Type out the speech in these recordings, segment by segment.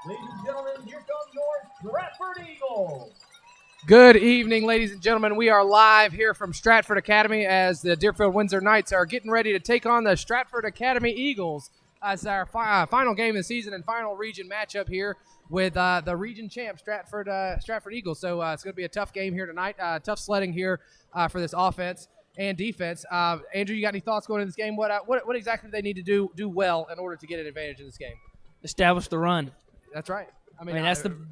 Ladies and gentlemen, here come your Stratford Eagles. Good evening, ladies and gentlemen. We are live here from Stratford Academy as the Deerfield Windsor Knights are getting ready to take on the Stratford Academy Eagles as our final game of the season and final region matchup here with the region champ Stratford Eagles. So it's going to be a tough game here tonight. Tough sledding here for this offense and defense. Andrew, you got any thoughts going into this game? What exactly do they need to do well in order to get an advantage in this game? Establish the run. That's right. I mean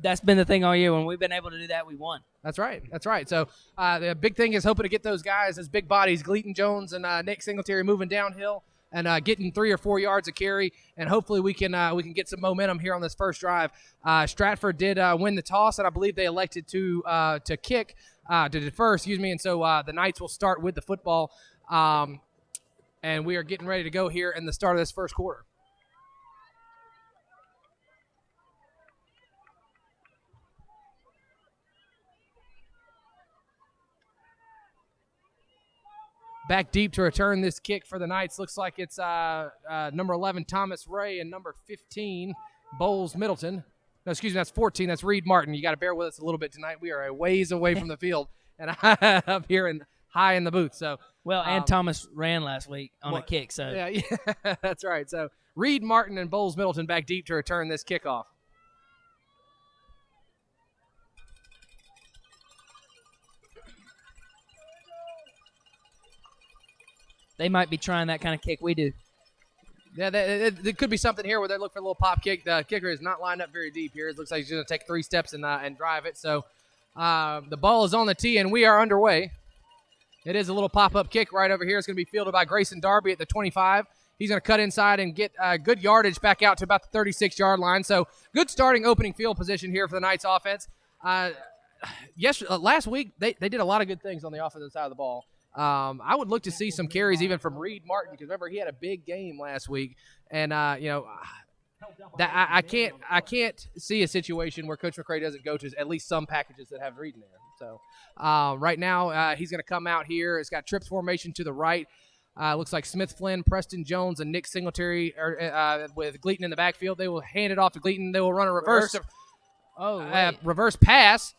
that's been the thing all year. When we've been able to do that, we won. That's right. So the big thing is hoping to get those guys, as big bodies, Gleaton Jones and Nick Singletary, moving downhill and getting 3 or 4 yards of carry, and hopefully we can get some momentum here on this first drive. Stratford did win the toss, and I believe they elected to defer, and so the Knights will start with the football, and we are getting ready to go here in the start of this first quarter. Back deep to return this kick for the Knights. Looks like it's number 11, Thomas Ray, and number 15, Bowles Middleton. No, excuse me, that's 14. That's Reed Martin. You got to bear with us a little bit tonight. We are a ways away from the field and up here high in the booth. So and Thomas ran last week on a kick. So yeah, that's right. So Reed Martin and Bowles Middleton back deep to return this kickoff. They might be trying that kind of kick we do. Yeah, there could be something here where they look for a little pop kick. The kicker is not lined up very deep here. It looks like he's going to take 3 steps and drive it. So the ball is on the tee, and we are underway. It is a little pop-up kick right over here. It's going to be fielded by Grayson Darby at the 25. He's going to cut inside and get good yardage back out to about the 36-yard line. So good starting opening field position here for the Knights offense. Last week, they did a lot of good things on the offensive side of the ball. I would look to see some carries even from Reed Martin, because remember he had a big game last week, and I can't see a situation where Coach McCray doesn't go to at least some packages that have Reed in there. So right now he's going to come out here. It's got trips formation to the right. Looks like Smith Flynn, Preston Jones, and Nick Singletary with Gleaton in the backfield. They will hand it off to Gleaton. They will run a reverse pass,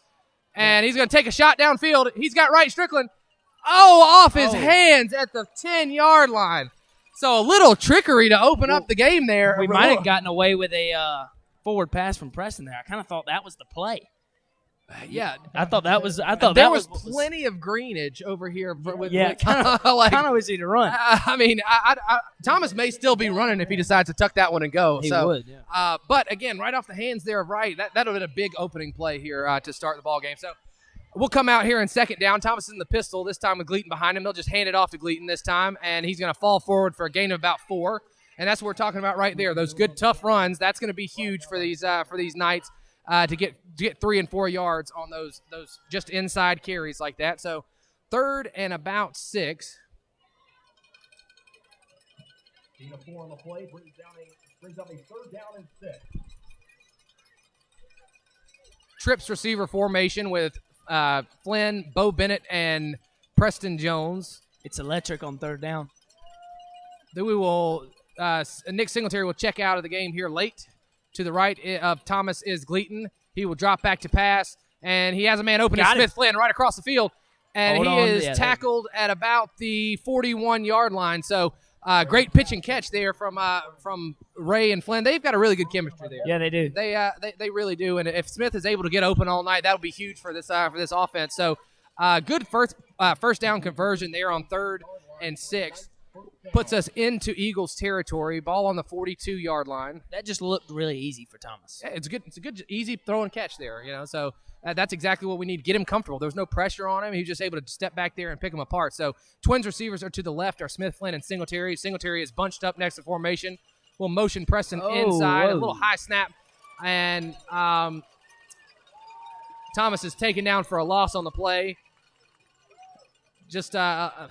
and he's going to take a shot downfield. He's got Wright Strickland. Off his hands at the 10-yard line. So a little trickery to open up the game there. We might have gotten away with a forward pass from Preston there. I kind of thought that was the play. Yeah, I thought there was plenty of greenage over here. Kind of was easy to run. Thomas may still be running if he decides to tuck that one and go. He would, yeah. But again, right off the hands there of Wright, that would have been a big opening play here to start the ball game. So we'll come out here in second down. Thomas is in the pistol, this time with Gleaton behind him. They'll just hand it off to Gleaton this time, and he's going to fall forward for a gain of about 4. And that's what we're talking about right there. Those good, tough runs, that's going to be huge for these Knights to get 3 and 4 yards on those just inside carries like that. So 3rd and about 6. Gain of 4 on the play brings up a 3rd down and 6. Trips receiver formation with Flynn, Bo Bennett, and Preston Jones. It's electric on 3rd down. Then we will Nick Singletary will check out of the game here late. To the right of Thomas is Gleaton. He will drop back to pass, and he has a man open to Smith Flynn right across the field, and he is tackled at about the 41-yard line. So great pitch and catch there from Ray and Flynn. They've got a really good chemistry there. Yeah, they do. They really do. And if Smith is able to get open all night, that'll be huge for this offense. So good first down conversion there on 3rd and 6. Puts us into Eagles territory. Ball on the 42-yard line. That just looked really easy for Thomas. Yeah, it's a good, easy throw and catch there. So that's exactly what we need. Get him comfortable. There was no pressure on him. He was just able to step back there and pick him apart. So Twins receivers are to the left are Smith, Flynn, and Singletary. Singletary is bunched up next to formation. We'll motion Preston inside. A little high snap. And Thomas is taken down for a loss on the play. Just a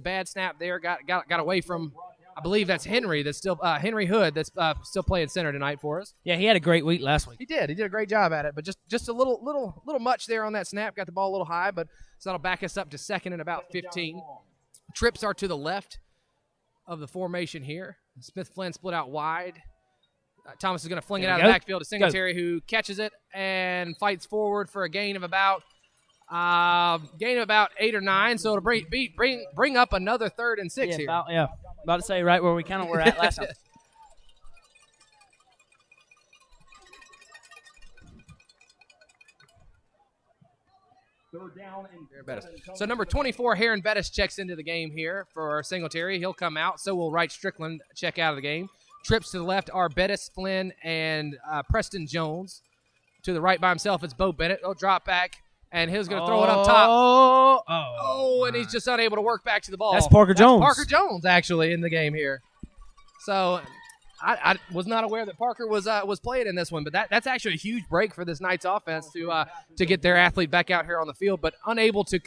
bad snap there. Got away from, I believe that's Henry. That's still Henry Hood. That's still playing center tonight for us. Yeah, he had a great week last week. He did a great job at it, but just a little much there on that snap. Got the ball a little high, but so that'll back us up to 2nd and about 15. Trips are to the left of the formation here. Smith Flynn split out wide. Thomas is going to fling it There out we of the go. backfield to Singletary, who catches it and fights forward for a gain of about 8 or 9. So it'll bring up another 3rd and 6 here. About to say right where we kind of were at last time. Third down and 7. So number 24, Heron Bettis checks into the game here for Singletary. He'll come out. So will Wright Strickland check out of the game. Trips to the left are Bettis, Flynn, and Preston Jones. To the right by himself, it's Bo Bennett. He'll drop back, and he's going to throw it up top. And he's just unable to work back to the ball. That's Parker Jones. Parker Jones, actually, in the game here. So I was not aware that Parker was playing in this one, but that's actually a huge break for this Knights offense to get their athlete back out here on the field, but unable to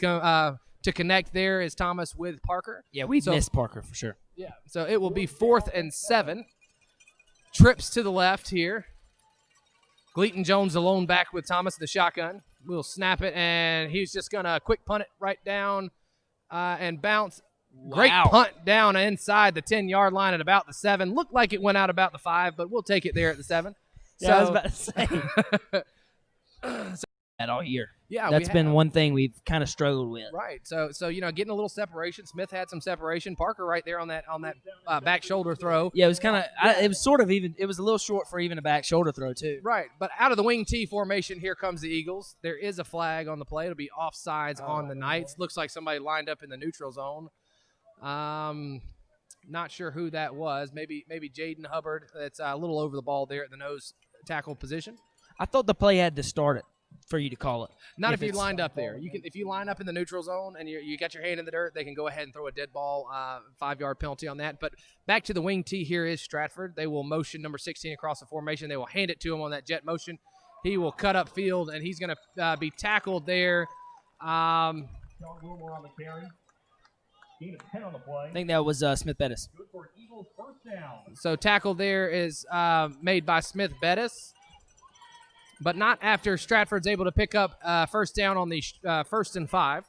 connect there is Thomas with Parker. Yeah, we missed Parker for sure. Yeah, so it will be 4th and 7. Trips to the left here. Gleaton Jones alone back with Thomas, the shotgun. We'll snap it, and he's just going to quick punt it right down and bounce. Wow. Great punt down inside the 10-yard line at about the 7. Looked like it went out about the 5, but we'll take it there at the 7. Yeah, I was about to say. That all year. Yeah, that's been one thing we've kind of struggled with. Right. So getting a little separation. Smith had some separation. Parker right there on that back shoulder throw. Yeah, it was kind of. It was sort of even. It was a little short for even a back shoulder throw too. Right. But out of the wing T formation, here comes the Eagles. There is a flag on the play. It'll be offsides on the Knights. Looks like somebody lined up in the neutral zone. Not sure who that was. Maybe Jaden Hubbard. That's a little over the ball there at the nose tackle position. I thought the play had to start it for you to call it. Not if you lined up there. You can if you line up in the neutral zone and you got your hand in the dirt, they can go ahead and throw a dead ball, 5-yard penalty on that. But back to the wing T here is Stratford. They will motion number 16 across the formation. They will hand it to him on that jet motion. He will cut up field, and he's going to be tackled there. Sean Wilmore on the carry. Gain of 10 on the play. I think that was Smith Bettis. Good for an Eagles first down. So tackle there is made by Smith Bettis. But not after Stratford's able to pick up first down on the 1st and 5.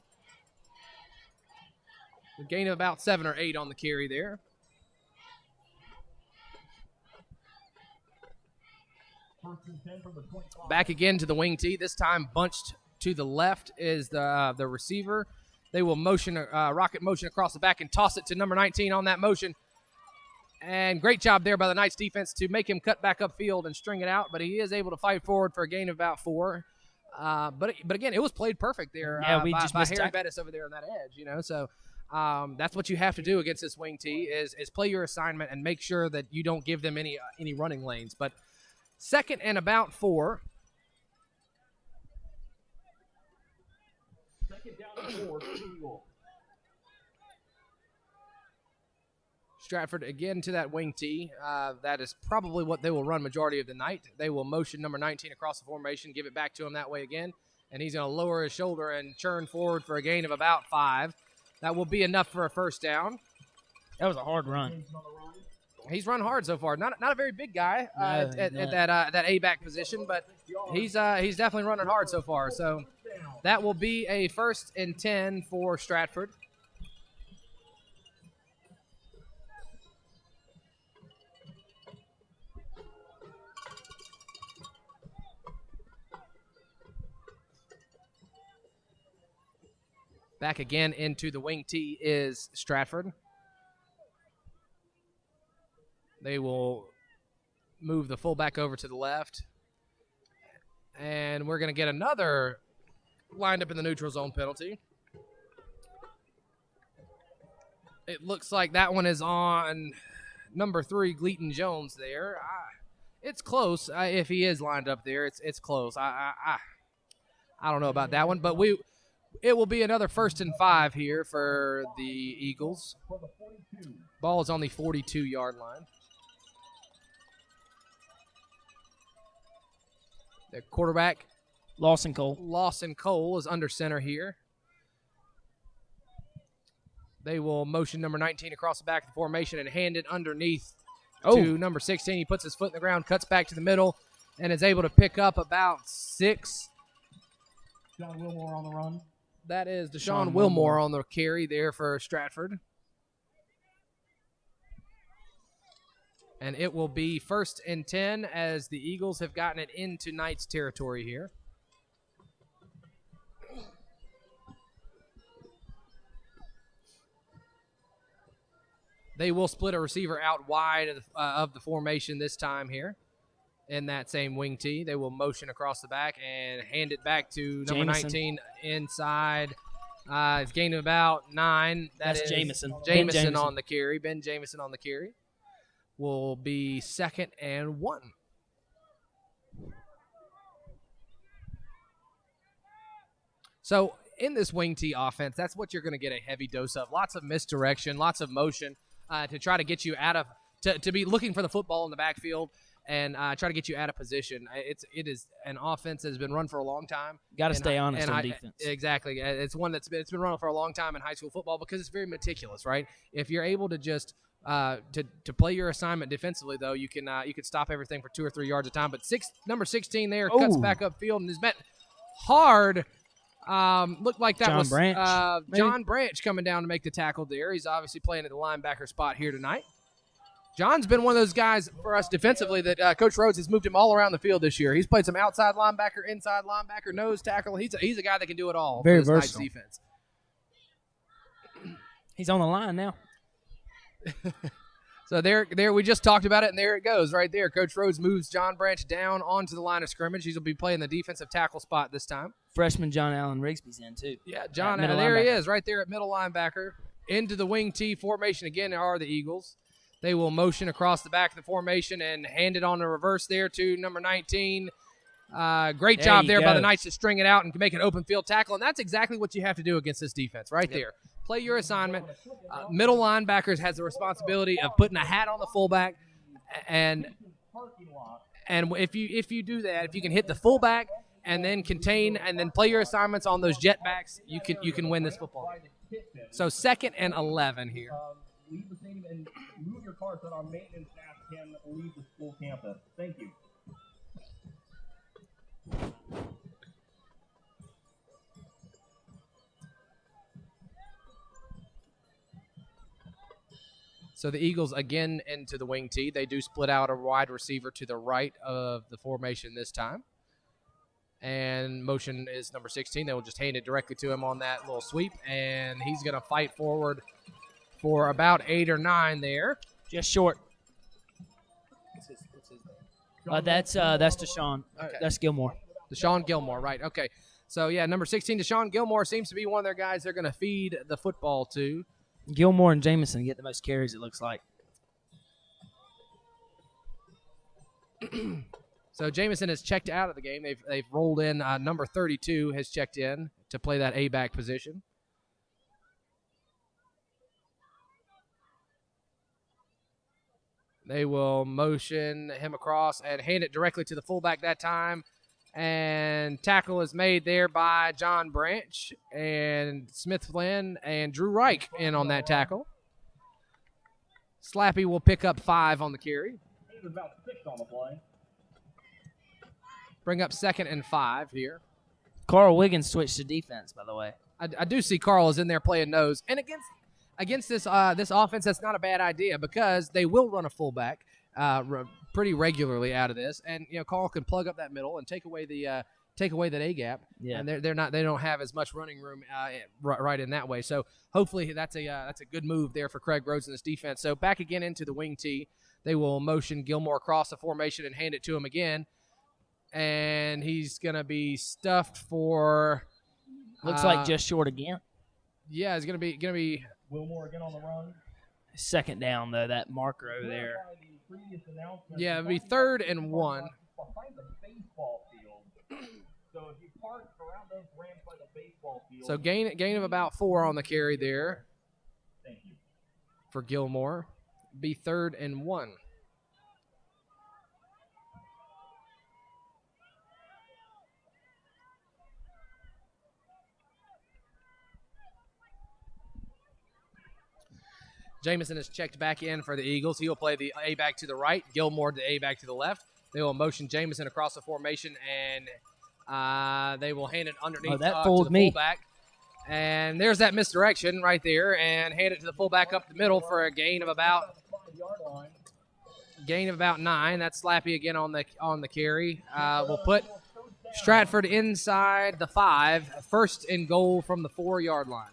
A gain of about 7 or 8 on the carry there. First and 10 from the 25. Back again to the wing T. This time bunched to the left is the receiver. They will motion, rocket motion across the back and toss it to number 19 on that motion. And great job there by the Knights defense to make him cut back upfield and string it out. But he is able to fight forward for a gain of about 4. But again, it was played perfect there by Harry Bettis over there on that edge. So that's what you have to do against this wing T is play your assignment and make sure that you don't give them any running lanes. But 2nd and about 4. 2nd down and 4 for the Eagles. Stratford again to that wing T. That is probably what they will run majority of the night. They will motion number 19 across the formation, give it back to him that way again, and he's going to lower his shoulder and churn forward for a gain of about 5. That will be enough for a first down. That was a hard run. He's run hard so far. Not a very big guy at that A-back position, but he's definitely running hard so far. So that will be a 1st and 10 for Stratford. Back again into the wing T is Stratford. They will move the fullback over to the left. And we're going to get another lined up in the neutral zone penalty. It looks like that one is on number 3, Gleaton Jones there. It's close. If he is lined up there, it's close. I don't know about that one, but it will be another 1st and 5 here for the Eagles. Ball is on the 42-yard line. The quarterback, Lawson Cole is under center here. They will motion number 19 across the back of the formation and hand it underneath to number 16. He puts his foot in the ground, cuts back to the middle, and is able to pick up about 6. Sean Wilmore on the run. That is Deshaun Wilmore on the carry there for Stratford. And it will be 1st and 10 as the Eagles have gotten it into Knights territory here. They will split a receiver out wide of the formation this time here in that same wing tee. They will motion across the back and hand it back to number 19 inside. It's gained about 9. That's Jameson. Jameson on the carry. Ben Jameson on the carry. Will be 2nd and 1. So in this wing tee offense, that's what you're going to get a heavy dose of. Lots of misdirection, lots of motion to try to get you out of to be looking for the football in the backfield and try to get you out of position. It is an offense that has been run for a long time. Got to stay honest on defense. Exactly. It's one it's been run for a long time in high school football because it's very meticulous, right? If you're able to just to play your assignment defensively, though, you can stop everything for 2 or 3 yards at a time. But number 16 there cuts back upfield and is met hard. Looked like that was John Branch coming down to make the tackle there. He's obviously playing at the linebacker spot here tonight. John's been one of those guys for us defensively that Coach Rhodes has moved him all around the field this year. He's played some outside linebacker, inside linebacker, nose tackle. He's a guy that can do it all. Very for this versatile. Knights defense. He's on the line now. So there we just talked about it, and there it goes right there. Coach Rhodes moves John Branch down onto the line of scrimmage. He'll be playing the defensive tackle spot this time. Freshman John Allen Rigsby's in, too. Yeah, John, there he is right there at middle linebacker. Into the wing T formation again are the Eagles. They will motion across the back of the formation and hand it on the reverse there to number 19. Great job there by the Knights to string it out and make an open field tackle, and that's exactly what you have to do against this defense right there. Play your assignment. Middle linebackers has the responsibility of putting a hat on the fullback, and if you do that, if you can hit the fullback and then contain and then play your assignments on those jet backs, you can win this football game. So 2nd and 11 here. Leave the stadium and move your car so that our maintenance staff can leave the school campus. Thank you. So the Eagles again into the wing tee. They do split out a wide receiver to the right of the formation this time. And motion is number 16. They will just hand it directly to him on that little sweep. And he's going to fight forward for about 8 or 9 there. Just short. What's his name? That's Deshaun. Okay. That's Gilmore. Deshaun Gilmore, right. Okay. So, yeah, number 16, Deshaun Gilmore seems to be one of their guys they're going to feed the football to. Gilmore and Jameson get the most carries, it looks like. So Jameson has checked out of the game. They've rolled in number 32 has checked in to play that A-back position. They will motion him across and hand it directly to the fullback that time. And tackle is made there by John Branch and Smith Flynn and Drew Reich in on that tackle. Slappy will pick up 5 on the carry. There's about 6 on the play. Bring up 2nd and 5 here. Carl Wiggins switched to defense, by the way. I do see Carl is in there playing nose. And against this offense, that's not a bad idea because they will run a fullback pretty regularly out of this. And Carl can plug up that middle and take away that A gap. Yeah. And they don't have as much running room right in that way. So hopefully that's a good move there for Craig Rhodes in this defense. So back again into the wing tee. They will motion Gilmore across the formation and hand it to him again. And he's going to be stuffed for Looks like just short again. Yeah, it's going to be Wilmore again on the run. 2nd down, though, that marker over there. Yeah, it'll be 3rd and 1. Behind the baseball field. So if you park around those ramps by the baseball field. So gain of about 4 on the carry there. Thank you. For Gilmore. Be 3rd and 1. Jameson is checked back in for the Eagles. He will play the A-back to the right, Gilmore the A-back to the left. They will motion Jameson across the formation, and they will hand it underneath that to fooled the me. fullback. And there's that misdirection right there, and hand it to the fullback up the middle for a gain of about gain of about 9. That's Slappy again on the carry. We'll put Stratford inside the 5. First and goal from the 4-yard line.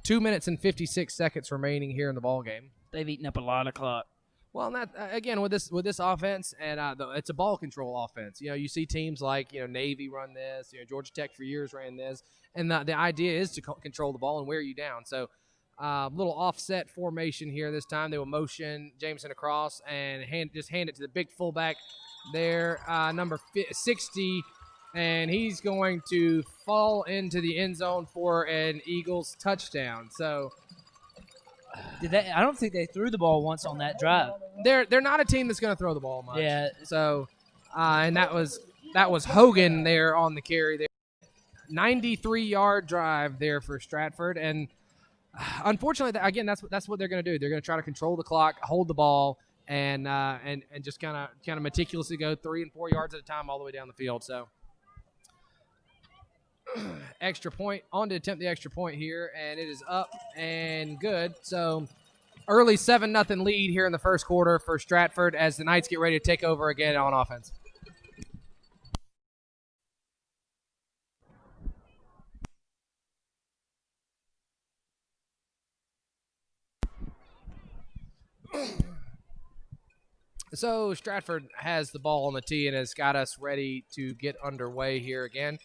2 minutes and 56 seconds remaining here in the ball game. They've eaten up a lot of clock. Well, that again with this offense, and it's a ball control offense. You see teams like Navy run this. Georgia Tech for years ran this, and the idea is to control the ball and wear you down. So, little offset formation here this time. They will motion Jameson across and hand it to the big fullback there, number 60, and he's going to fall into the end zone for an Eagles touchdown. So. I don't think they threw the ball once on that drive. They're not a team that's going to throw the ball much. Yeah. So, and that was Hogan there on the carry there. 93-yard drive there for Stratford, and unfortunately, again, that's what they're going to do. They're going to try to control the clock, hold the ball, and just kind of meticulously go 3 and 4 yards at a time all the way down the field. So. Extra point, on to attempt the extra point here, and it is up and good. So early 7-0 lead here in the first quarter for Stratford as the Knights get ready to take over again on offense. So Stratford has the ball on the tee and has got us ready to get underway here again.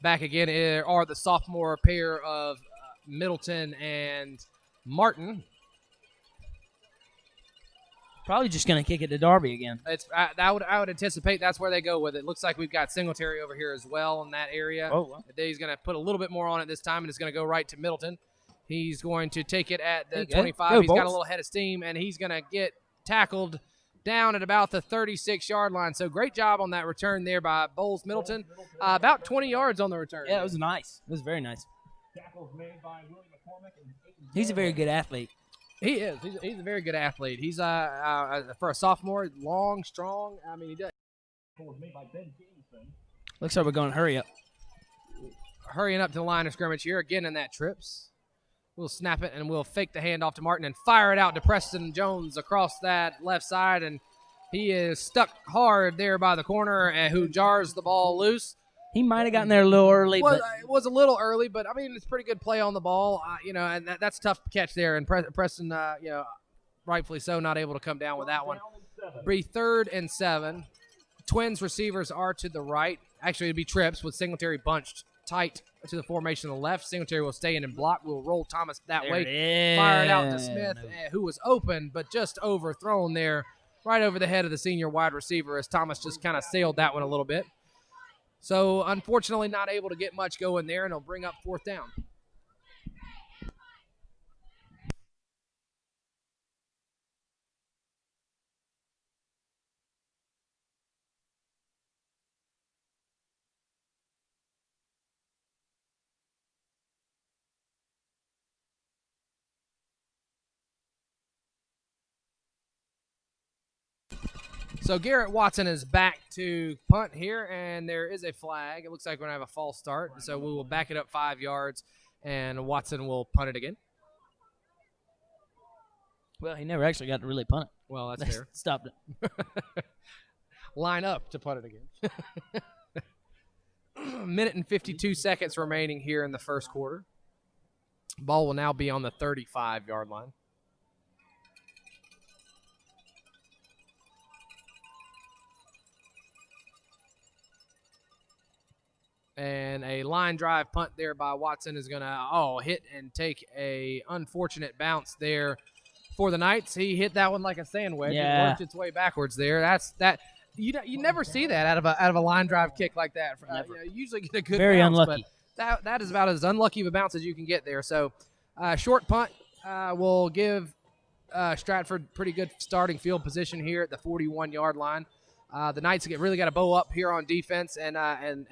Back again are the sophomore pair of Middleton and Martin. Probably just going to kick it to Darby again. I would anticipate that's where they go with it. Looks like we've got Singletary over here as well in that area. Oh, wow. He's going to put a little bit more on it this time, and it's going to go right to Middleton. He's going to take it at the 25. He's got a little head of steam, and he's going to get tackled down at about the 36-yard line. So great job on that return there by Bowles Middleton. About 20 yards on the return. Yeah, it was nice. It was very nice. He's a very good athlete. He is. He's a very good athlete. He's for a sophomore, long, strong. I mean, he does. Looks like we're going to hurry up. Hurrying up to the line of scrimmage here again in that trips. We'll snap it, and we'll fake the handoff to Martin and fire it out to Preston Jones across that left side, and he is stuck hard there by the corner, and who jars the ball loose. He might have gotten there a little early. It was a little early, but, I mean, it's pretty good play on the ball, and that's a tough catch there, and Preston, rightfully so, not able to come down with that one. Be 3rd and 7. Twins receivers are to the right. Actually, it'd be trips with Singletary bunched tight to the formation on the left. Singletary will stay in and block. We'll roll Thomas that way. Fire it out to Smith, who was open, but just overthrown there right over the head of the senior wide receiver as Thomas just kind of sailed that one a little bit. So, unfortunately, not able to get much going there, and it'll bring up 4th down. So Garrett Watson is back to punt here, and there is a flag. It looks like we're going to have a false start, so we will back it up 5 yards, and Watson will punt it again. Well, he never actually got to really punt it. Well, that's fair. Stopped it. Line up to punt it again. Minute and 52 seconds remaining here in the first quarter. Ball will now be on the 35-yard line. And a line drive punt there by Watson is going to hit and take a unfortunate bounce there for the Knights. He hit that one like a sandwich. Yeah. It worked its way backwards there. You never see that out of a line drive kick like that. You usually get a good very bounce, unlucky. But that is about as unlucky of a bounce as you can get there. So short punt will give Stratford pretty good starting field position here at the 41-yard line. The Knights really got to bow up here on defense and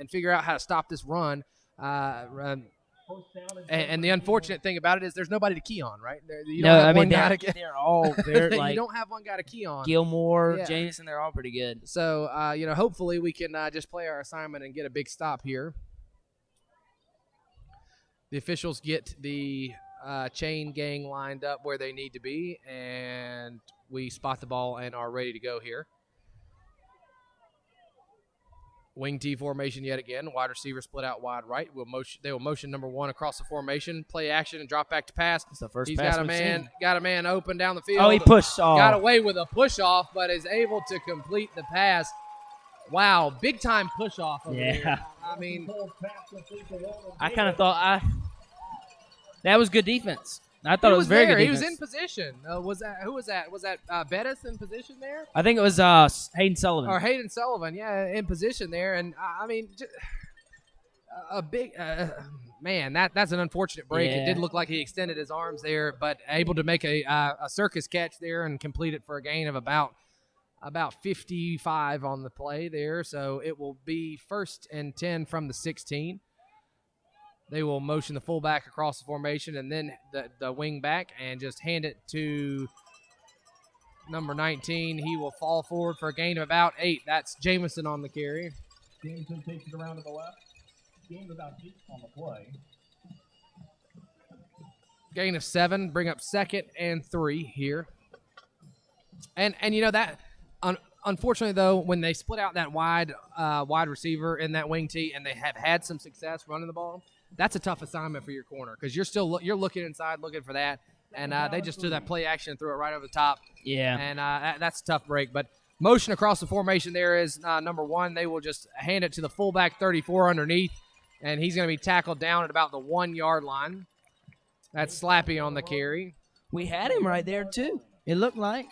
figure out how to stop this run. And the unfortunate thing about it is there's nobody to key on, right? They're all very you don't have one guy to key on. Gilmore, Jameson, they're all pretty good. So hopefully we can just play our assignment and get a big stop here. The officials get the chain gang lined up where they need to be, and we spot the ball and are ready to go here. Wing T formation yet again. Wide receiver split out wide right. They will motion number 1 across the formation, play action, and drop back to pass. It's the first He's pass got a man open down the field. Oh, he pushed off. Got away with a push off, but is able to complete the pass. Wow, big time push off over here. I mean, I kind of thought that was good defense. I thought it was very good defense. He was in position. Who was that? Was that Bettis in position there? I think it was Hayden Sullivan. Or Hayden Sullivan, yeah, in position there. And, I mean, a big man, that's an unfortunate break. Yeah. It did look like he extended his arms there, but able to make a circus catch there and complete it for a gain of about 55 on the play there. So it will be 1st and 10 from the 16. They will motion the fullback across the formation and then the wing back and just hand it to number 19. He will fall forward for a gain of about 8. That's Jamison on the carry. Jamison takes it around to the left. Gain of about 8 on the play. Gain of 7. Bring up 2nd and 3 here. And you know that unfortunately though, when they split out that wide receiver in that wing tee and they have had some success running the ball, that's a tough assignment for your corner because you're looking inside, looking for that, and they just do that play action and threw it right over the top. Yeah, and that's a tough break. But motion across the formation there is number 1. They will just hand it to the fullback 34 underneath, and he's going to be tackled down at about the 1-yard line. That's Slappy on the carry. We had him right there too. It looked like.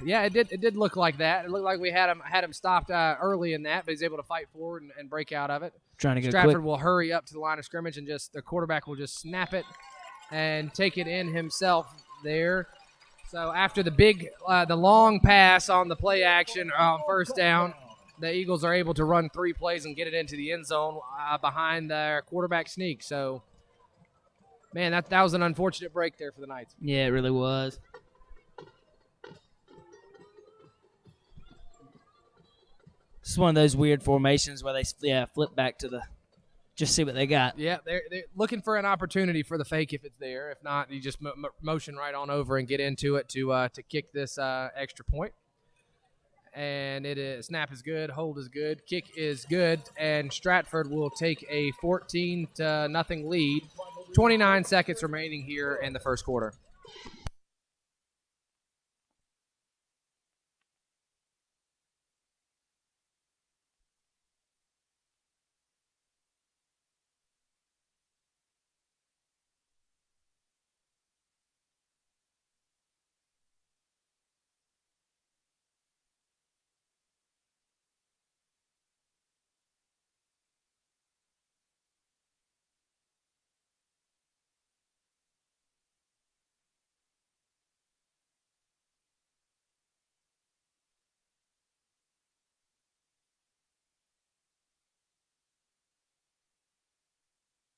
Yeah, it did look like that. It looked like we had him stopped early in that, but he's able to fight forward and break out of it. Trying to get Stratford quick. will hurry up to the line of scrimmage and the quarterback will just snap it and take it in himself there. So after the long pass on the play action on 1st down, the Eagles are able to run 3 plays and get it into the end zone behind their quarterback sneak. So, man, that was an unfortunate break there for the Knights. Yeah, it really was. It's one of those weird formations where they flip back to just see what they got. Yeah, they're looking for an opportunity for the fake if it's there. If not, you just motion right on over and get into it to kick this extra point. And snap is good, hold is good, kick is good, and Stratford will take a 14-0 lead. 29 seconds remaining here in the first quarter.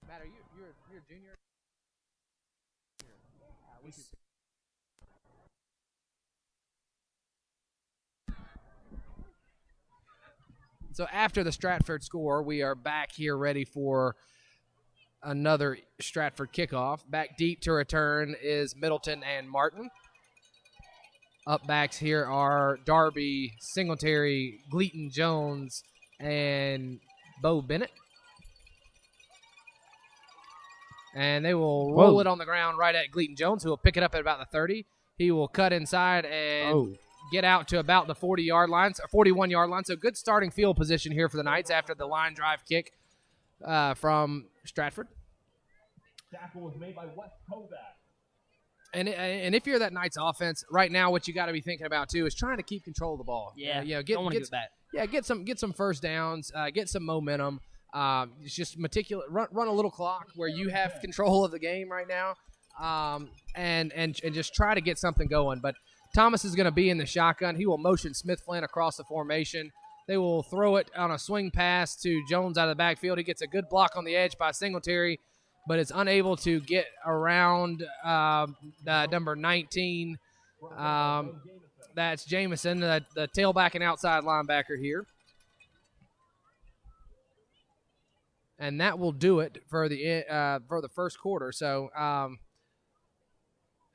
Matt, you're a junior? So after the Stratford score, we are back here ready for another Stratford kickoff. Back deep to return is Middleton and Martin. Up backs here are Darby, Singletary, Gleaton Jones, and Bo Bennett. And they will roll it on the ground right at Gleaton Jones, who will pick it up at about the 30. He will cut inside and get out to about the 40-yard line, or 41-yard line. So good starting field position here for the Knights after the line drive kick from Stratford. Tackle was made by Wes Kovac. And if you're that Knights offense right now, what you got to be thinking about too is trying to keep control of the ball. Don't want to get that. Yeah, get some first downs, get some momentum. It's just meticulous. Run a little clock where you have control of the game right now, and just try to get something going. But Thomas is going to be in the shotgun. He will motion Smith Flynn across the formation. They will throw it on a swing pass to Jones out of the backfield. He gets a good block on the edge by Singletary, but is unable to get around number 19. That's Jamison, the tailback and outside linebacker here. And that will do it for the first quarter. So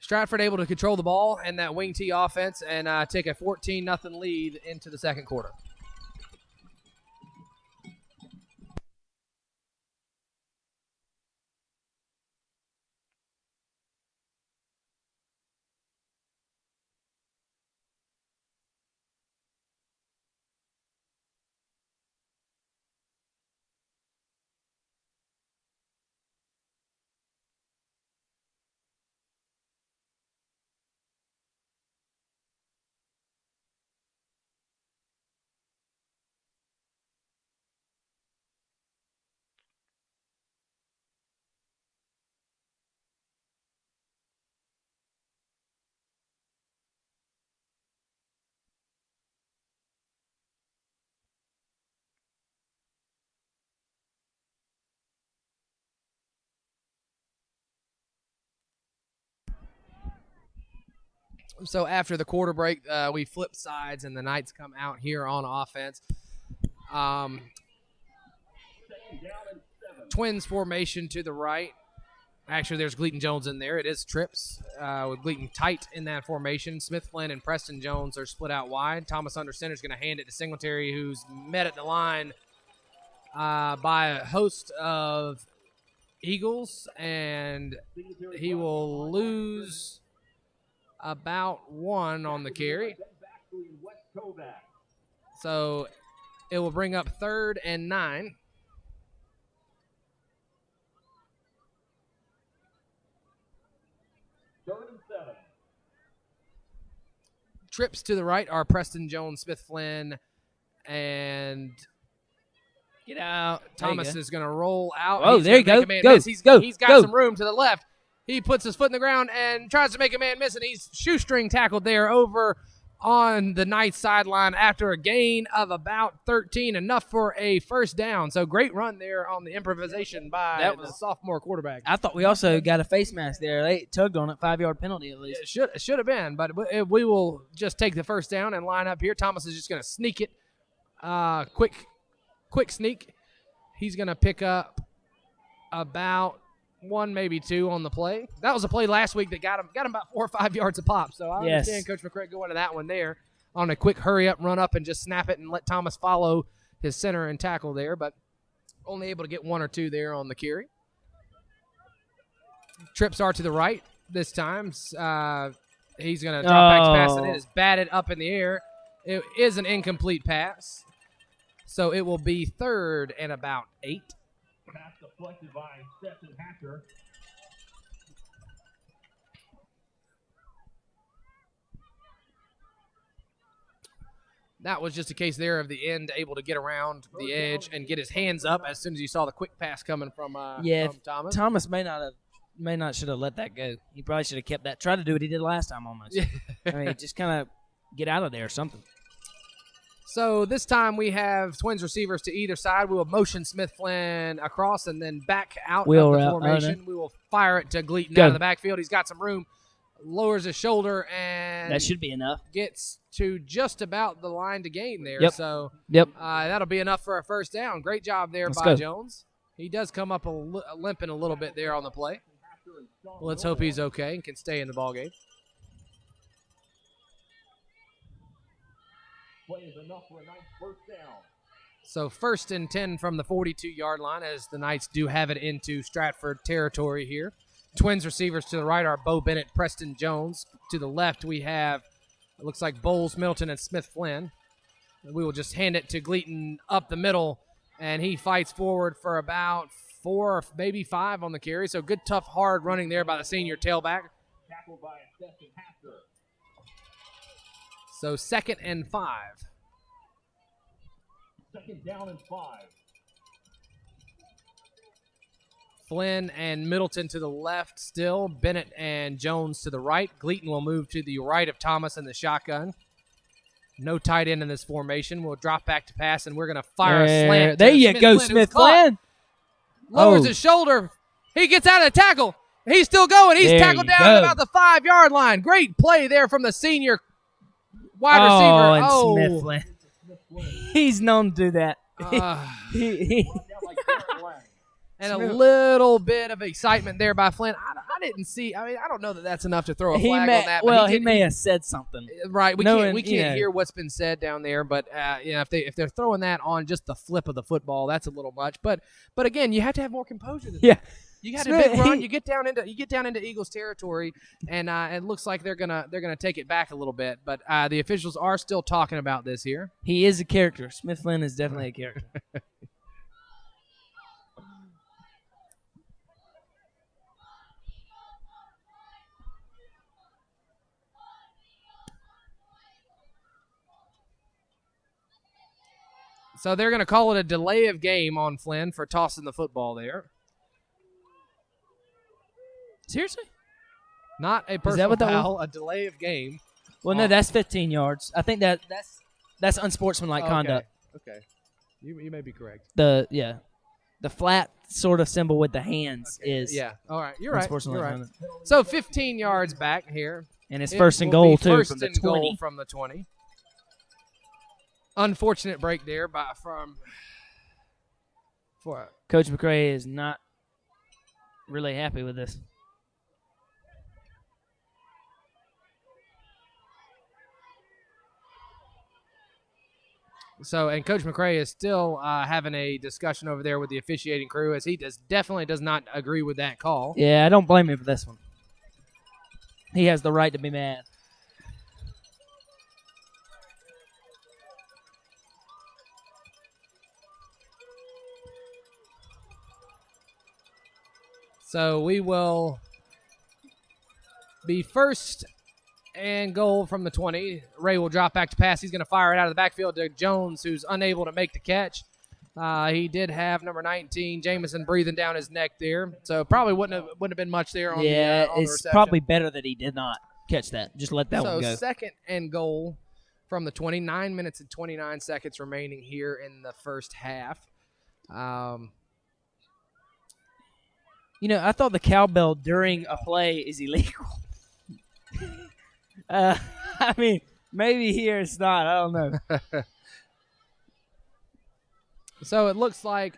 Stratford able to control the ball and that wing tee offense and take a 14-0 lead into the second quarter. So after the quarter break, we flip sides and the Knights come out here on offense. Twins formation to the right. Actually, there's Gleaton Jones in there. It is trips with Gleaton tight in that formation. Smith Flynn and Preston Jones are split out wide. Thomas under center is going to hand it to Singletary, who's met at the line by a host of Eagles, and he will lose about one on the carry. So it will bring up 3rd and 9. Trips to the right are Preston Jones, Smith Flynn, and Get out. Thomas is going to roll out. Oh, there you go. Go. He's Go. got some room to the left. He puts his foot in the ground and tries to make a man miss, and he's shoestring tackled there over on the Knights sideline after a gain of about 13, enough for a first down. So great run there on the improvisation by the sophomore quarterback. I thought we also got a face mask there. They tugged on it, 5-yard penalty at least. It should have been, but we will just take the first down and line up here. Thomas is just going to sneak it. Quick sneak. He's going to pick up about 1, maybe 2 on the play. That was a play last week that got him about 4 or 5 yards a pop. So I understand Coach McCray going to that one there on a quick hurry up, run up, and just snap it and let Thomas follow his center and tackle there, but only able to get 1 or 2 there on the carry. Trips are to the right this time. He's going to drop back to pass, and it is batted up in the air. It is an incomplete pass. So it will be 3rd and about 8. Pass deflected by Stetson Hatcher. That was just a case there of the end able to get around the edge and get his hands up as soon as you saw the quick pass coming from Thomas. Thomas may not should have let that go. He probably should have kept that. Tried to do what he did last time almost. Yeah. I mean, just kind of get out of there or something. So this time we have Twins receivers to either side. We will motion Smith Flynn across and then back out of the formation. We will fire it to Gleaton out of the backfield. He's got some room, lowers his shoulder, and that should be enough. Gets to just about the line to gain there. Yep. So that'll be enough for a first down. Great job there by Jones. He does come up limping a little bit there on the play. Let's hope he's okay and can stay in the ballgame. Play is enough for a nice first down. So 1st and 10 from the 42-yard line as the Knights do have it into Stratford territory here. Twins receivers to the right are Bo Bennett, Preston Jones. To the left we have, it looks like Bowles, Middleton, and Smith Flynn. We will just hand it to Gleaton up the middle, and he fights forward for about 4 or maybe 5 on the carry. So good, tough, hard running there by the senior tailback. Tackled by Stetson Hatcher. So 2nd and 5. 2nd down and 5. Flynn and Middleton to the left still. Bennett and Jones to the right. Gleaton will move to the right of Thomas in the shotgun. No tight end in this formation. We'll drop back to pass, and we're going to fire a slant. There you go, Smith Flynn. Lowers his shoulder. He gets out of the tackle. He's still going. He's tackled down at about the 5-yard line. Great play there from the senior wide receiver. Smith Flynn. He's known to do that. And a little bit of excitement there by Flynn. I I didn't see. I mean, I don't know that that's enough to throw a He flag may, on that. well, but he may have said something. Right, we Knowing, can't you know. hear what's been said down there, but if they're throwing that on just the flip of the football, that's a little much. But again, you have to have more composure than Yeah. that. You got a big run. You get down into Eagles territory, and it looks like they're gonna take it back a little bit. But the officials are still talking about this here. He is a character. Smith Flynn is definitely a character. So they're gonna call it a delay of game on Flynn for tossing the football there. Seriously? Not a personal what that foul, a delay of game. Well, no, that's 15 yards. I think that's unsportsmanlike conduct. Okay. You may be correct. The flat sort of symbol with the hands is All right, you're right. unsportsmanlike You're right. conduct. So 15 yards back here. And it's It first and will goal be too first from the and 20. goal from the 20. Unfortunate break there for Coach McRae is not really happy with this. So, and Coach McRae is still having a discussion over there with the officiating crew, as he definitely does not agree with that call. Yeah, I don't blame him for this one. He has the right to be mad. So we will be first and goal from the 20. Ray will drop back to pass. He's going to fire it out of the backfield to Jones, who's unable to make the catch. He did have number 19, Jamison, breathing down his neck there. So probably wouldn't have been much there on the it's reception. probably better that he did not catch that. Just let that one go. So second and goal from the 20. 9 minutes and 29 seconds remaining here in the first half. I thought the cowbell during a play is illegal. I mean, maybe here it's not. I don't know. So it looks like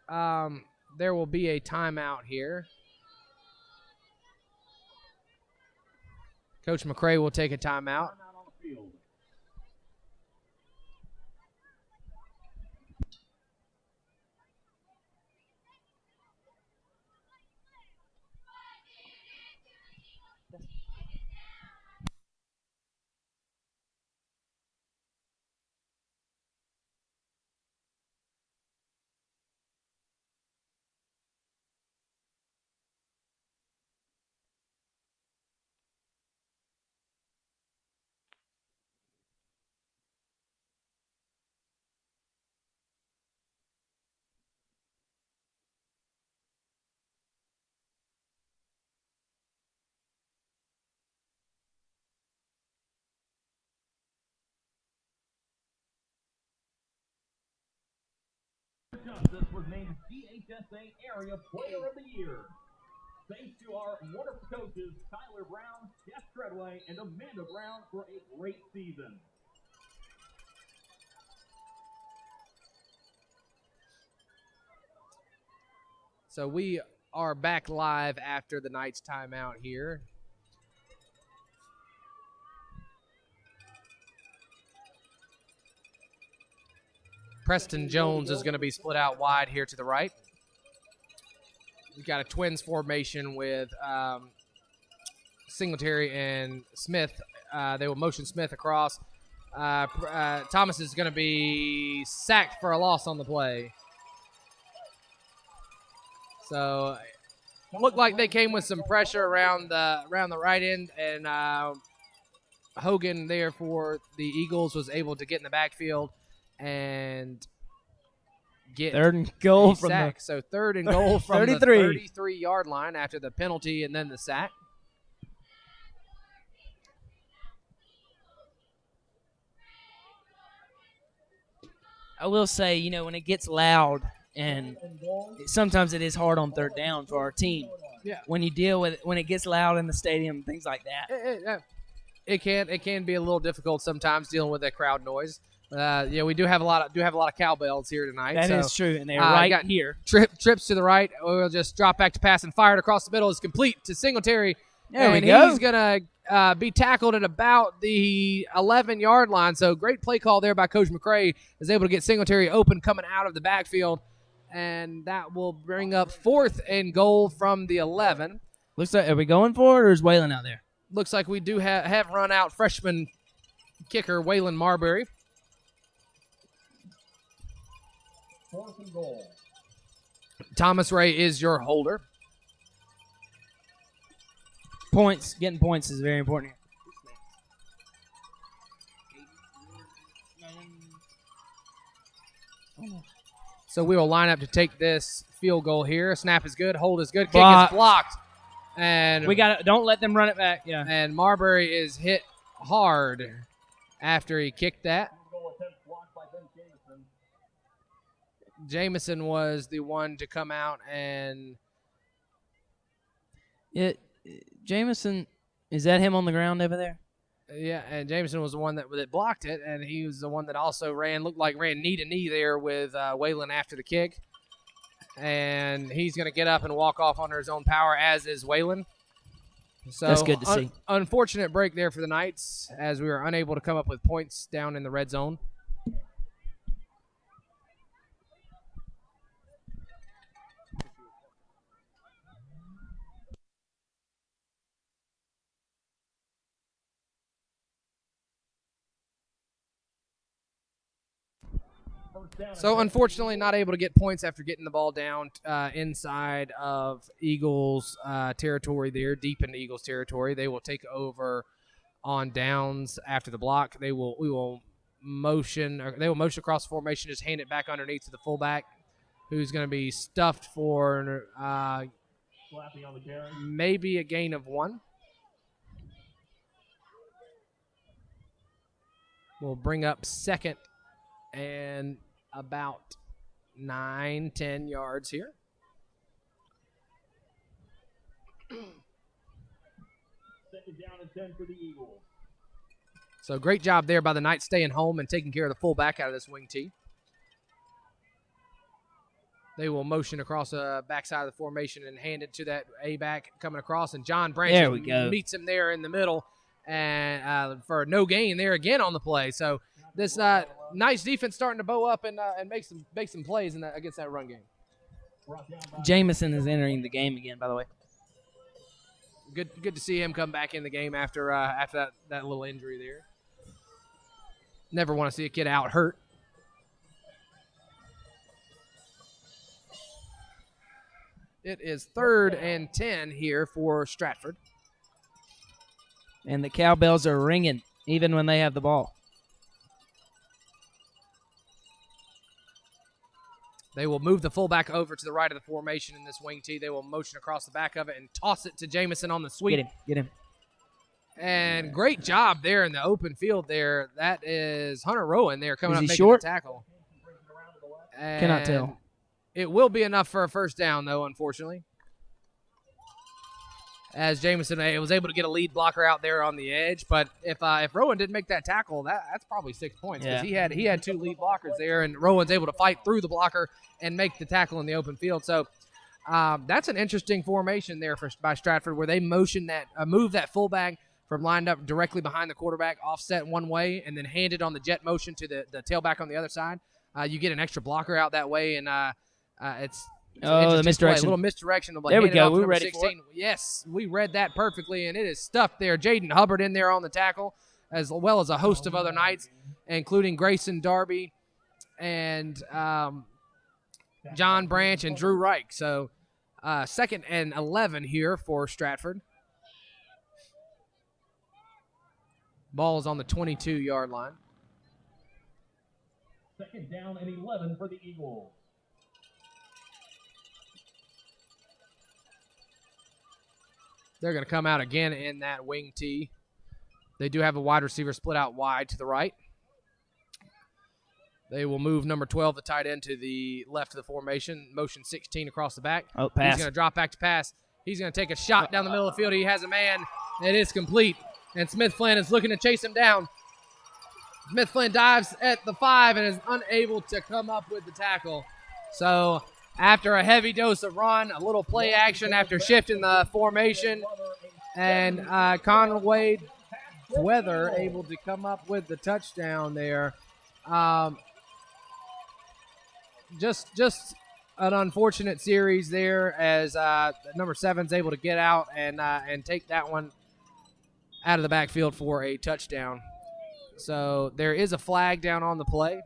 there will be a timeout here. Coach McRae will take a timeout. Justice was named DHSA Area Player of the Year. Thanks to our wonderful coaches, Tyler Brown, Jeff Treadway, and Amanda Brown for a great season. So we are back live after the Knights timeout here. Preston Jones is going to be split out wide here to the right. We've got a twins formation with Singletary and Smith. They will motion Smith across. Thomas is going to be sacked for a loss on the play. So looked like they came with some pressure around the right end, and Hogan there for the Eagles was able to get in the backfield and get Third and goal from sack. So third and goal from 33. the 33-yard line after the penalty and then the sack. I will say, when it gets loud, and sometimes it is hard on third down for our team. Yeah. When you deal with when it gets loud in the stadium, things like that. It can be a little difficult sometimes dealing with that crowd noise. Yeah, we do have a lot of cowbells here tonight. That so, is true, and they're right got here. Trips to the right. We'll just drop back to pass and fired across the middle is complete to Singletary. There we and go. He's gonna be tackled at about the 11-yard line. So great play call there by Coach McCray. Is able to get Singletary open coming out of the backfield, and that will bring up 4th and goal from the 11. Looks like, are we going for it, or is Waylon out there? Looks like we do have run out freshman kicker Waylon Marbury. 4th and goal. Thomas Ray is your holder. Getting points is very important here. So we will line up to take this field goal here. Snap is good. Hold is good. Kick Blocked. is blocked. And We got don't let them run it back. Yeah. And Marbury is hit hard after he kicked that. Goal attempt blocked by Ben Jameson. Jameson was the one to come out and Jameson, is that him on the ground over there? and Jameson was the one that blocked it, and he was the one that also ran knee to knee there with Waylon after the kick. And he's going to get up and walk off under his own power, as is Waylon. So That's good to see. Unfortunate break there for the Knights, as we were unable to come up with points down in the red zone. So unfortunately not able to get points after getting the ball down inside of Eagles territory there, deep into Eagles territory. They will take over on downs after the block. They will motion across the formation, just hand it back underneath to the fullback, who's going to be stuffed for maybe a gain of 1. We'll bring up 2nd and about 9-10 yards here. Second down and 10 for the Eagles. So great job there by the Knights staying home and taking care of the fullback out of this wing tee. They will motion across the backside of the formation and hand it to that A-back coming across, and John Branch meets him there in the middle and for no gain there again on the play. So this Knights defense starting to bow up and make some plays against that run game. Jameson is entering the game again, by the way. Good to see him come back in the game after that little injury there. Never want to see a kid out hurt. It is 3rd and 10 here for Stratford. And the cowbells are ringing even when they have the ball. They will move the fullback over to the right of the formation in this wing tee. They will motion across the back of it and toss it to Jameson on the sweep. Get him. And great job there in the open field there. That is Hunter Rowan there coming up making short? the tackle. And Cannot tell. It will be enough for a first down, though, unfortunately. As Jameson was able to get a lead blocker out there on the edge. But if Rowan didn't make that tackle, that's probably 6 points. Because he had 2 lead blockers there, and Rowan's able to fight through the blocker and make the tackle in the open field. So that's an interesting formation there by Stratford, where they move that fullback from lined up directly behind the quarterback, offset one way, and then hand it on the jet motion to the tailback on the other side. You get an extra blocker out that way, and it's the misdirection. A little misdirection. There we go. We're ready 16. for it. Yes, we read that perfectly, and it is stuffed there. Jaden Hubbard in there on the tackle, as well as a host of other Knights, including Grayson Darby and John Branch and Drew Reich. So 2nd and 11 here for Stratford. Ball is on the 22-yard line. 2nd down and 11 for the Eagles. They're going to come out again in that wing tee. They do have a wide receiver split out wide to the right. They will move number 12, the tight end, to the left of the formation. Motion 16 across the back. Oh, pass. He's going to drop back to pass. He's going to take a shot down the middle of the field. He has a man. It is complete. And Smith Flynn is looking to chase him down. Smith Flynn dives at the 5 and is unable to come up with the tackle. So after a heavy dose of run, a little play action after shifting the formation, and Conway Weather able to come up with the touchdown there. Just an unfortunate series there as number 7's able to get out and take that one out of the backfield for a touchdown. So there is a flag down on the play.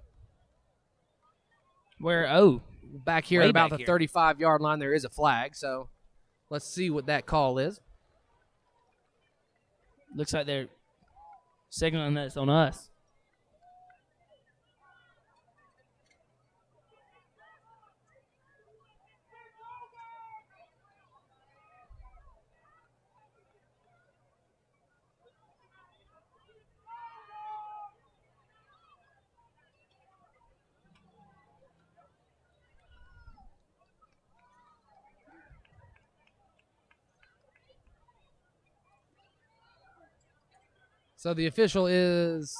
Back here at about the 35-yard line, there is a flag. So let's see what that call is. Looks like they're signaling that it's on us. So the official is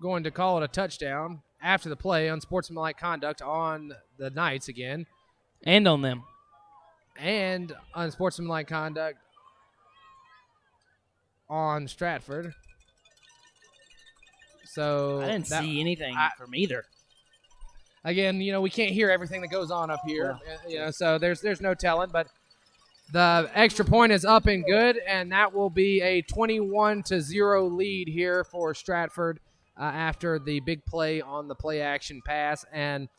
going to call it a touchdown after the play. Unsportsmanlike conduct on the Knights again. And on them. And unsportsmanlike conduct on Stratford. So I didn't see anything from either. Again, we can't hear everything that goes on up here. Yeah. So there's no telling, but the extra point is up and good, and that will be a 21-0 lead here for Stratford after the big play on the play action pass. And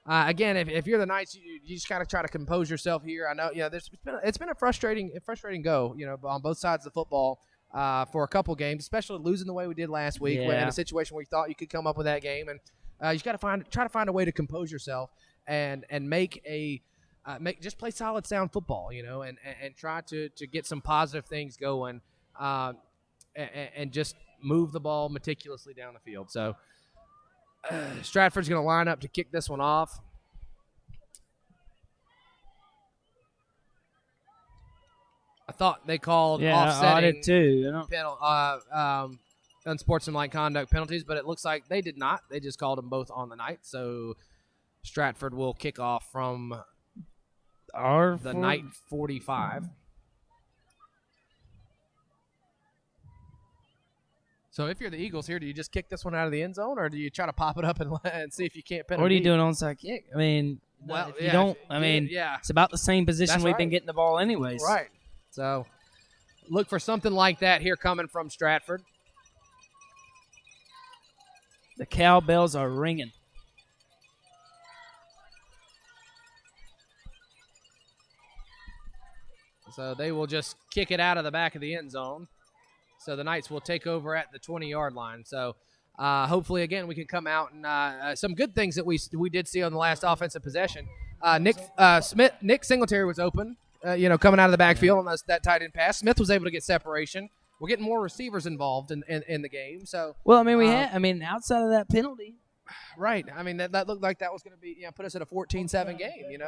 again, if you're the Knights, you just gotta try to compose yourself here. I know, it's been a frustrating go, on both sides of the football for a couple games, especially losing the way we did last week in a situation where you thought you could come up with that game, and you just gotta try to find a way to compose yourself and make a just play solid, sound football, and try to get some positive things going, and just move the ball meticulously down the field. So Stratford's going to line up to kick this one off. I thought they called offsetting I did too. Unsportsmanlike conduct penalties, but it looks like they did not. They just called them both on the night. So Stratford will kick off from the Knight 45. So if you're the Eagles here, do you just kick this one out of the end zone, or do you try to pop it up and see if you can't pin it? What are you doing onside kick? I mean, if you don't, it's about the same position we've been getting the ball anyways. Right. So look for something like that here coming from Stratford. The cowbells are ringing. So they will just kick it out of the back of the end zone. So the Knights will take over at the 20-yard line. So hopefully, again, we can come out and some good things that we did see on the last offensive possession. Nick Singletary was open, coming out of the backfield on that tight end pass. Smith was able to get separation. We're getting more receivers involved in the game. So outside of that penalty. Right. I mean, that looked like that was going to be, put us at a 14-7 game,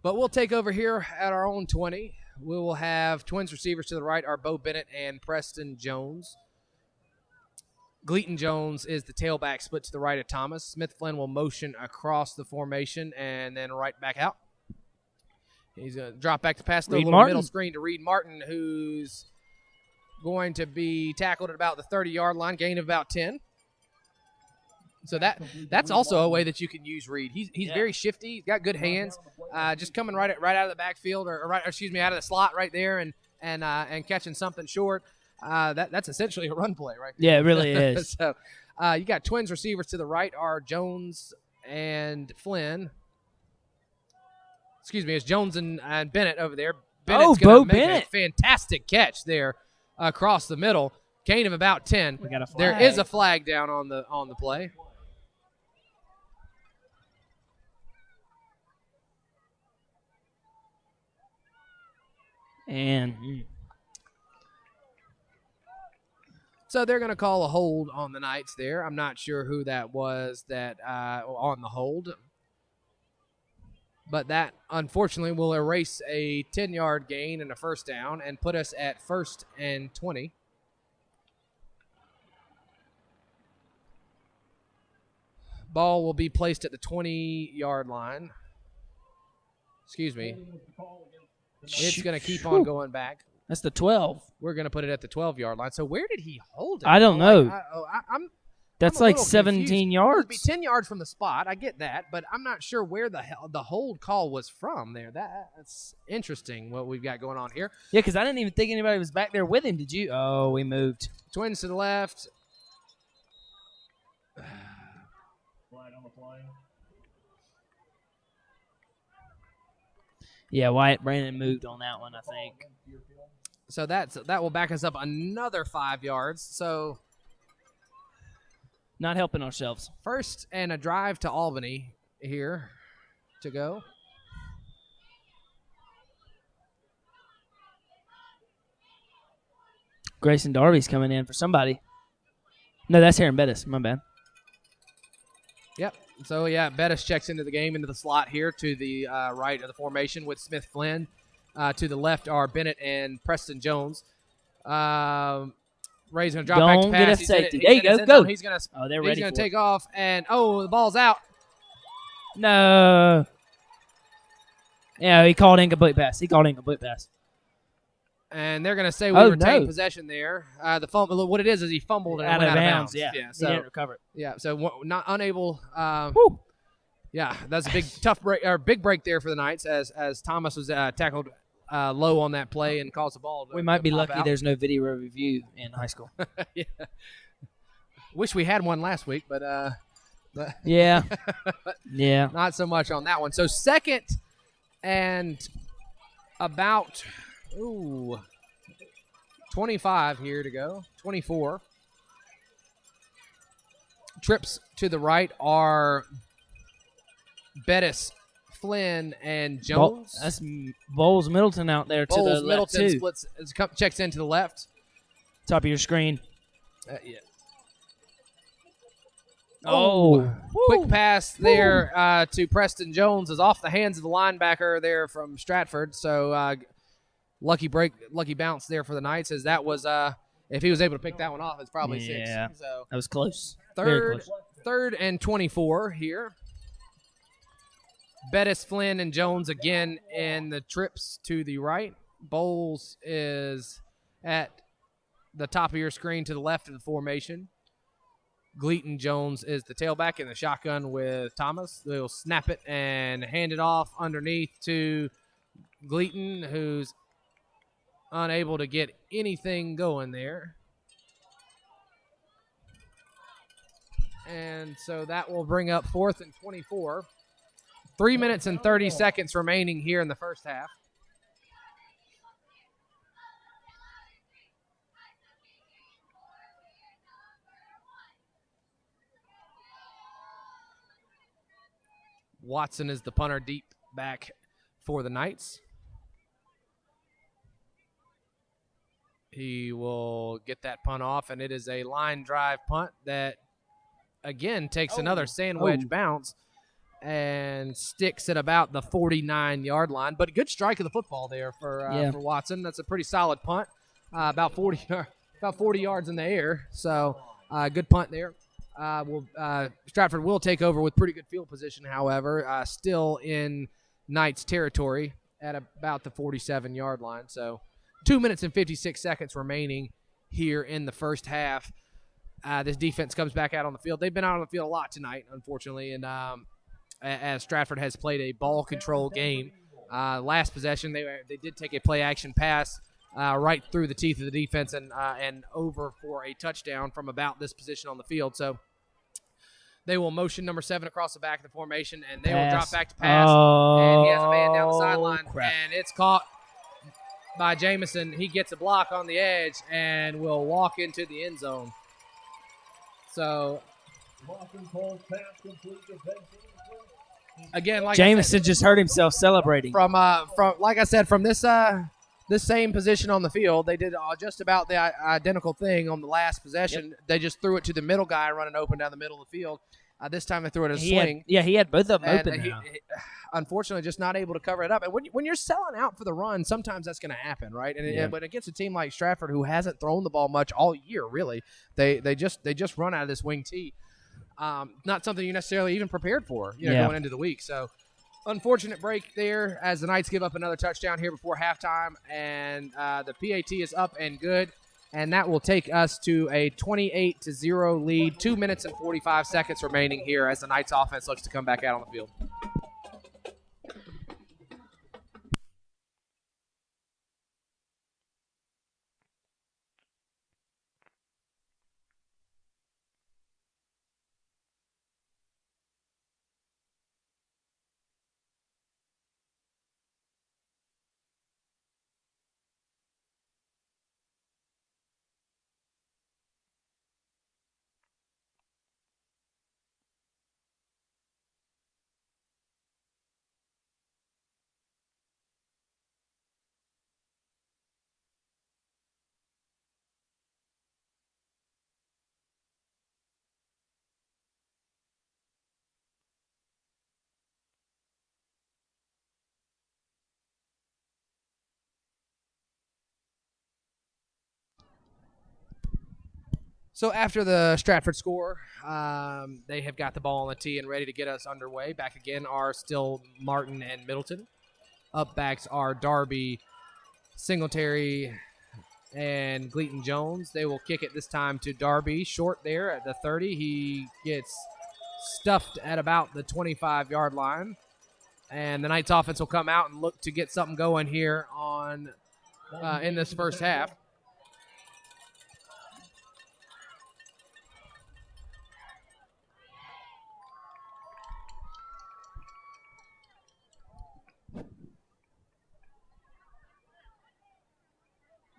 but we'll take over here at our own 20. We will have Twins receivers to the right are Bo Bennett and Preston Jones. Gleaton Jones is the tailback, split to the right of Thomas. Smith Flynn will motion across the formation and then right back out. He's going to drop back to pass, throw a little middle screen to Reed Martin, who's going to be tackled at about the 30-yard line, gain of about 10. So that's also a way that you can use Reed. He's very shifty. He's got good hands. Just coming right out of the backfield out of the slot right there and catching something short. That's essentially a run play, right there. Yeah, it really is. So you got Twins receivers to the right are Jones and Flynn. Excuse me, it's Jones and Bennett over there. Bennett's Bo make Bennett. A fantastic catch there across the middle. Gain of about 10. We got a flag. There is a flag down on the play. And so they're going to call a hold on the Knights there. I'm not sure who that was that on the hold. But that, unfortunately, will erase a 10-yard gain and a first down and put us at 1st and 20. Ball will be placed at the 20-yard line. Excuse me. It's going to keep on going back. That's the 12. We're going to put it at the 12-yard line. So where did he hold it? I don't know. I'm That's a like little 17 confused. yards. It would be 10 yards from the spot. I get that, but I'm not sure where the hold call was from there. That's interesting what we've got going on here. Yeah, because I didn't even think anybody was back there with him. Did you? Oh, we moved. Twins to the left. Flag on the play. Yeah, Wyatt Brandon moved on that one, I think. So that will back us up another 5 yards. So Not helping ourselves. first and a drive to Albany here to go. Grayson Darby's coming in for somebody. No, that's Aaron Bettis. My bad. Yep. So, yeah, Bettis checks into the game, into the slot here to the right of the formation with Smith Flynn. To the left are Bennett and Preston Jones. Ray's going to drop back to Don't pass. get a He's in safety. it- There he's you in his go. end Go. zone. He's going Oh, they're ready to for take off, and, the ball's out. it. No. Yeah, he called incomplete pass. And they're going to say we Oh, retain no. possession there. The fumble. What it is he fumbled and it Out went of out of bounds. bounds. Yeah. So he didn't recover it. yeah. So not unable. Woo. Yeah, that's a big tough break or big break there for the Knights as Thomas was tackled low on that play and caused the ball. We might be pop lucky out. there's no video review in high school. Yeah. Wish we had one last week, but Yeah. Yeah. not so much on that one. So second and about 25 here to go. 24. Trips to the right are Bettis, Flynn, and Jones. That's Bowles Middleton out there to the Bowles left, Middleton too. splits, checks into the left. Top of your screen. Yeah. Oh. Quick pass there to Preston Jones is off the hands of the linebacker there from Stratford. So lucky bounce there for the Knights as that was if he was able to pick that one off, it's probably Yeah. 6. So That was close. Very close. third and 24 here. Bettis, Flynn, and Jones again in the trips to the right. Bowles is at the top of your screen to the left of the formation. Gleaton Jones is the tailback in the shotgun with Thomas. They'll snap it and hand it off underneath to Gleaton, who's unable to get anything going there. And so that will bring up 4th and 24. 3 minutes and 30 seconds remaining here in the first half. Watson is the punter deep back for the Knights. He will get that punt off, and it is a line drive punt that, again, takes another sandwich bounce and sticks at about the 49-yard line. But a good strike of the football there for Watson. That's a pretty solid punt, about 40 yards in the air. So good punt there. Stratford will take over with pretty good field position, however, still in Knights territory at about the 47-yard line. So 2 minutes and 56 seconds remaining here in the first half. This defense comes back out on the field. They've been out on the field a lot tonight, unfortunately, and as Stratford has played a ball control game. Last possession, they did take a play-action pass right through the teeth of the defense and over for a touchdown from about this position on the field. So they will motion number 7 across the back of the formation, and they will drop back to pass. And he has a man down the sideline, and it's caught by Jamison. He gets a block on the edge and will walk into the end zone. So again, like Jameson just hurt himself celebrating. from like I said, from this same position on the field, they did just about the identical thing on the last possession. Yep. They just threw it to the middle guy running open down the middle of the field. This time they threw it as a swing. He had both of them And open he, now. unfortunately, just not able to cover it up. And when you're selling out for the run, sometimes that's going to happen, right? And but against a team like Stratford, who hasn't thrown the ball much all year, really, they just run out of this wing tee. not something you necessarily even prepared for, Yeah. going into the week. So unfortunate break there as the Knights give up another touchdown here before halftime, and the PAT is up and good, and that will take us to a 28-0 lead. 2 minutes and 45 seconds remaining here as the Knights offense looks to come back out on the field. So after the Stratford score, they have got the ball on the tee and ready to get us underway. Back again are still Martin and Middleton. Up backs are Darby, Singletary, and Gleaton Jones. They will kick it this time to Darby, short there at the 30. He gets stuffed at about the 25-yard line. And the Knights offense will come out and look to get something going here on in this first half.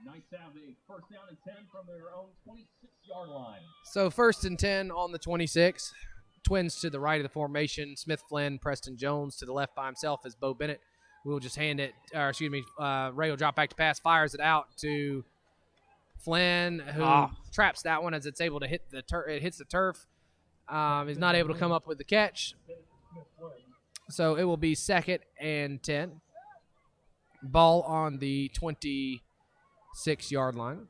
Knights have a first down and 10 from their own 26-yard line. So 1st and 10 on the 26. Twins to the right of the formation. Smith, Flynn, Preston Jones to the left by himself is Bo Bennett. We'll just hand it, Ray will drop back to pass, fires it out to Flynn, who traps that one as it's able to hit the turf. It hits the turf. He's not able to come up with the catch. So it will be 2nd and 10. Ball on the 26-yard line.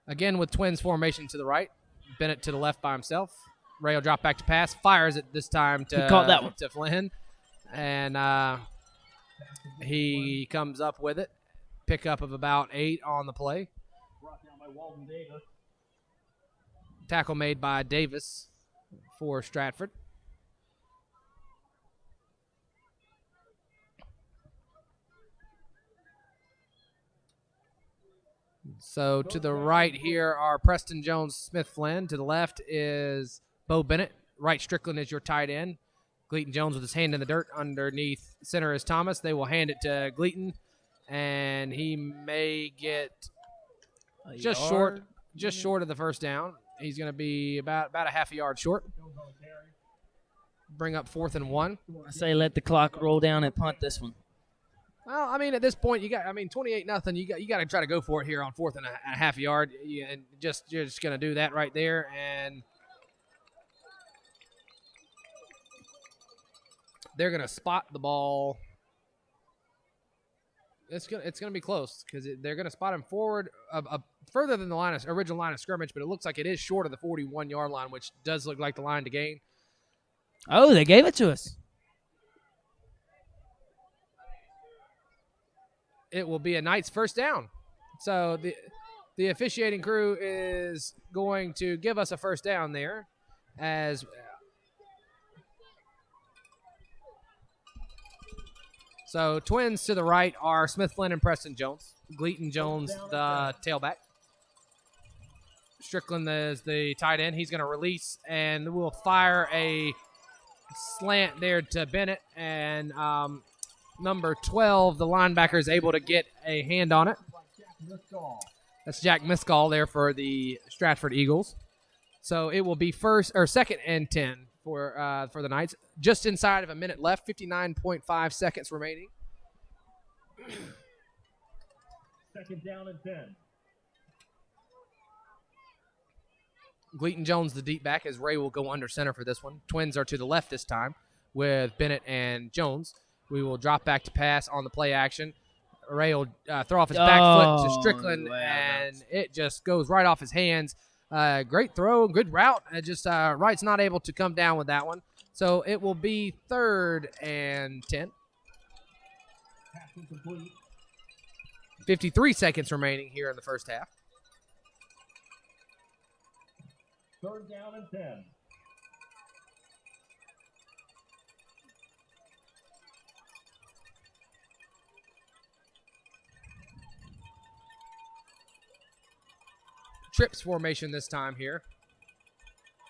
Again with Twins formation to the right. Bennett to the left by himself. Ray will drop back to pass. Fires it this time to, he caught that one. To Flynn. And he comes up with it. Pickup of about 8 on the play. Brought down by Walden Davis. Tackle made by Davis for Stratford. So to the right here are Preston Jones, Smith Flynn. To the left is Bo Bennett. Right Strickland is your tight end. Gleaton Jones with his hand in the dirt. Underneath center is Thomas. They will hand it to Gleaton, and he may get just short of the first down. He's going to be about a half a yard short. Bring up 4th and 1. I say let the clock roll down and punt this one. Well, I mean, at this point, 28-0. You got to try to go for it here on 4th and a half yard. And you're just going to do that right there. And they're going to spot the ball. It's gonna be close because they're going to spot him forward, further than the original line of scrimmage, but it looks like it is short of the 41-yard line, which does look like the line to gain. Oh, they gave it to us. It will be a Knights first down. So the officiating crew is going to give us a first down there as so Twins to the right are Smith Flynn and Preston Jones. Gleaton Jones, the tailback. Strickland is the tight end. He's going to release, and we'll fire a slant there to Bennett, and number 12, the linebacker, is able to get a hand on it. That's Jack Miskall there for the Stratford Eagles. So it will be 2nd and 10 for the Knights. Just inside of a minute left, 59.5 seconds remaining. 2nd down and 10. Gleaton Jones, the deep back, as Ray will go under center for this one. Twins are to the left this time with Bennett and Jones. We will drop back to pass on the play action. Ray will throw off his back foot to Strickland, and it just goes right off his hands. Great throw, good route. Wright's not able to come down with that one. So it will be 3rd and 10. 53 seconds remaining here in the first half. 3rd down and 10. Trips formation this time here.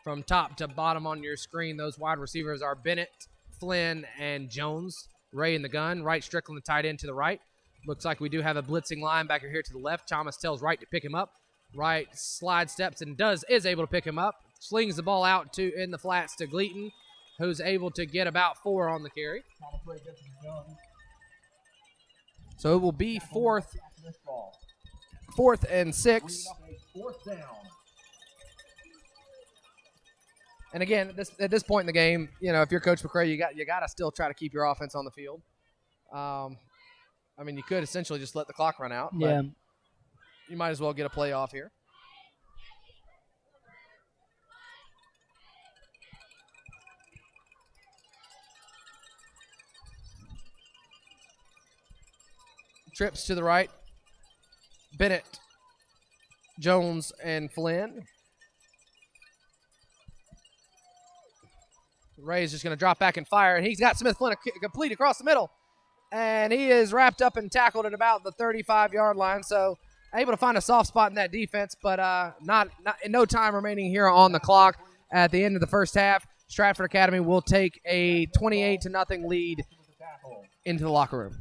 From top to bottom on your screen, those wide receivers are Bennett, Flynn, and Jones. Ray in the gun. Wright, Strickland, the tight end to the right. Looks like we do have a blitzing linebacker here to the left. Thomas tells Wright to pick him up. Wright slide steps and is able to pick him up. Slings the ball out in the flats to Gleaton, who's able to get about 4 on the carry. So it will be 4th and 6. 4th down. And again, at this point in the game, if you're Coach McCray, you got to still try to keep your offense on the field. You could essentially just let the clock run out. But Yeah. You might as well get a play off here. Trips to the right. Bennett, Jones, and Flynn. Ray is just going to drop back and fire, and he's got Smith Flynn complete across the middle. And he is wrapped up and tackled at about the 35-yard line. So able to find a soft spot in that defense, but not no time remaining here on the clock at the end of the first half. Stratford Academy will take a 28-0 lead into the locker room.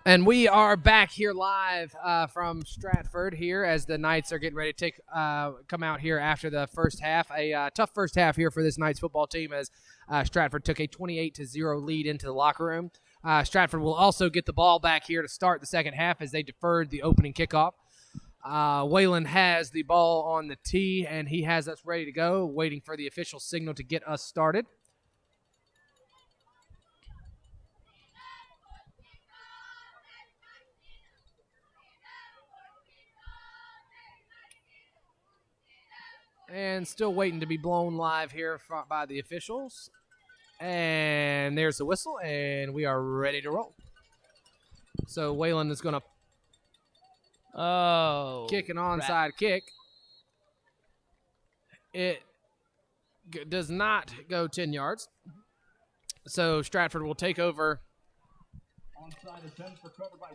And we are back here live from Stratford here as the Knights are getting ready to come out here after the first half. A tough first half here for this Knights football team as Stratford took a 28-0 lead into the locker room. Stratford will also get the ball back here to start the second half as they deferred the opening kickoff. Waylon has the ball on the tee, and he has us ready to go, waiting for the official signal to get us started. And still waiting to be blown live here by the officials. And there's the whistle, and we are ready to roll. So Waylon is going to kick an onside kick. It does not go 10 yards. So Stratford will take over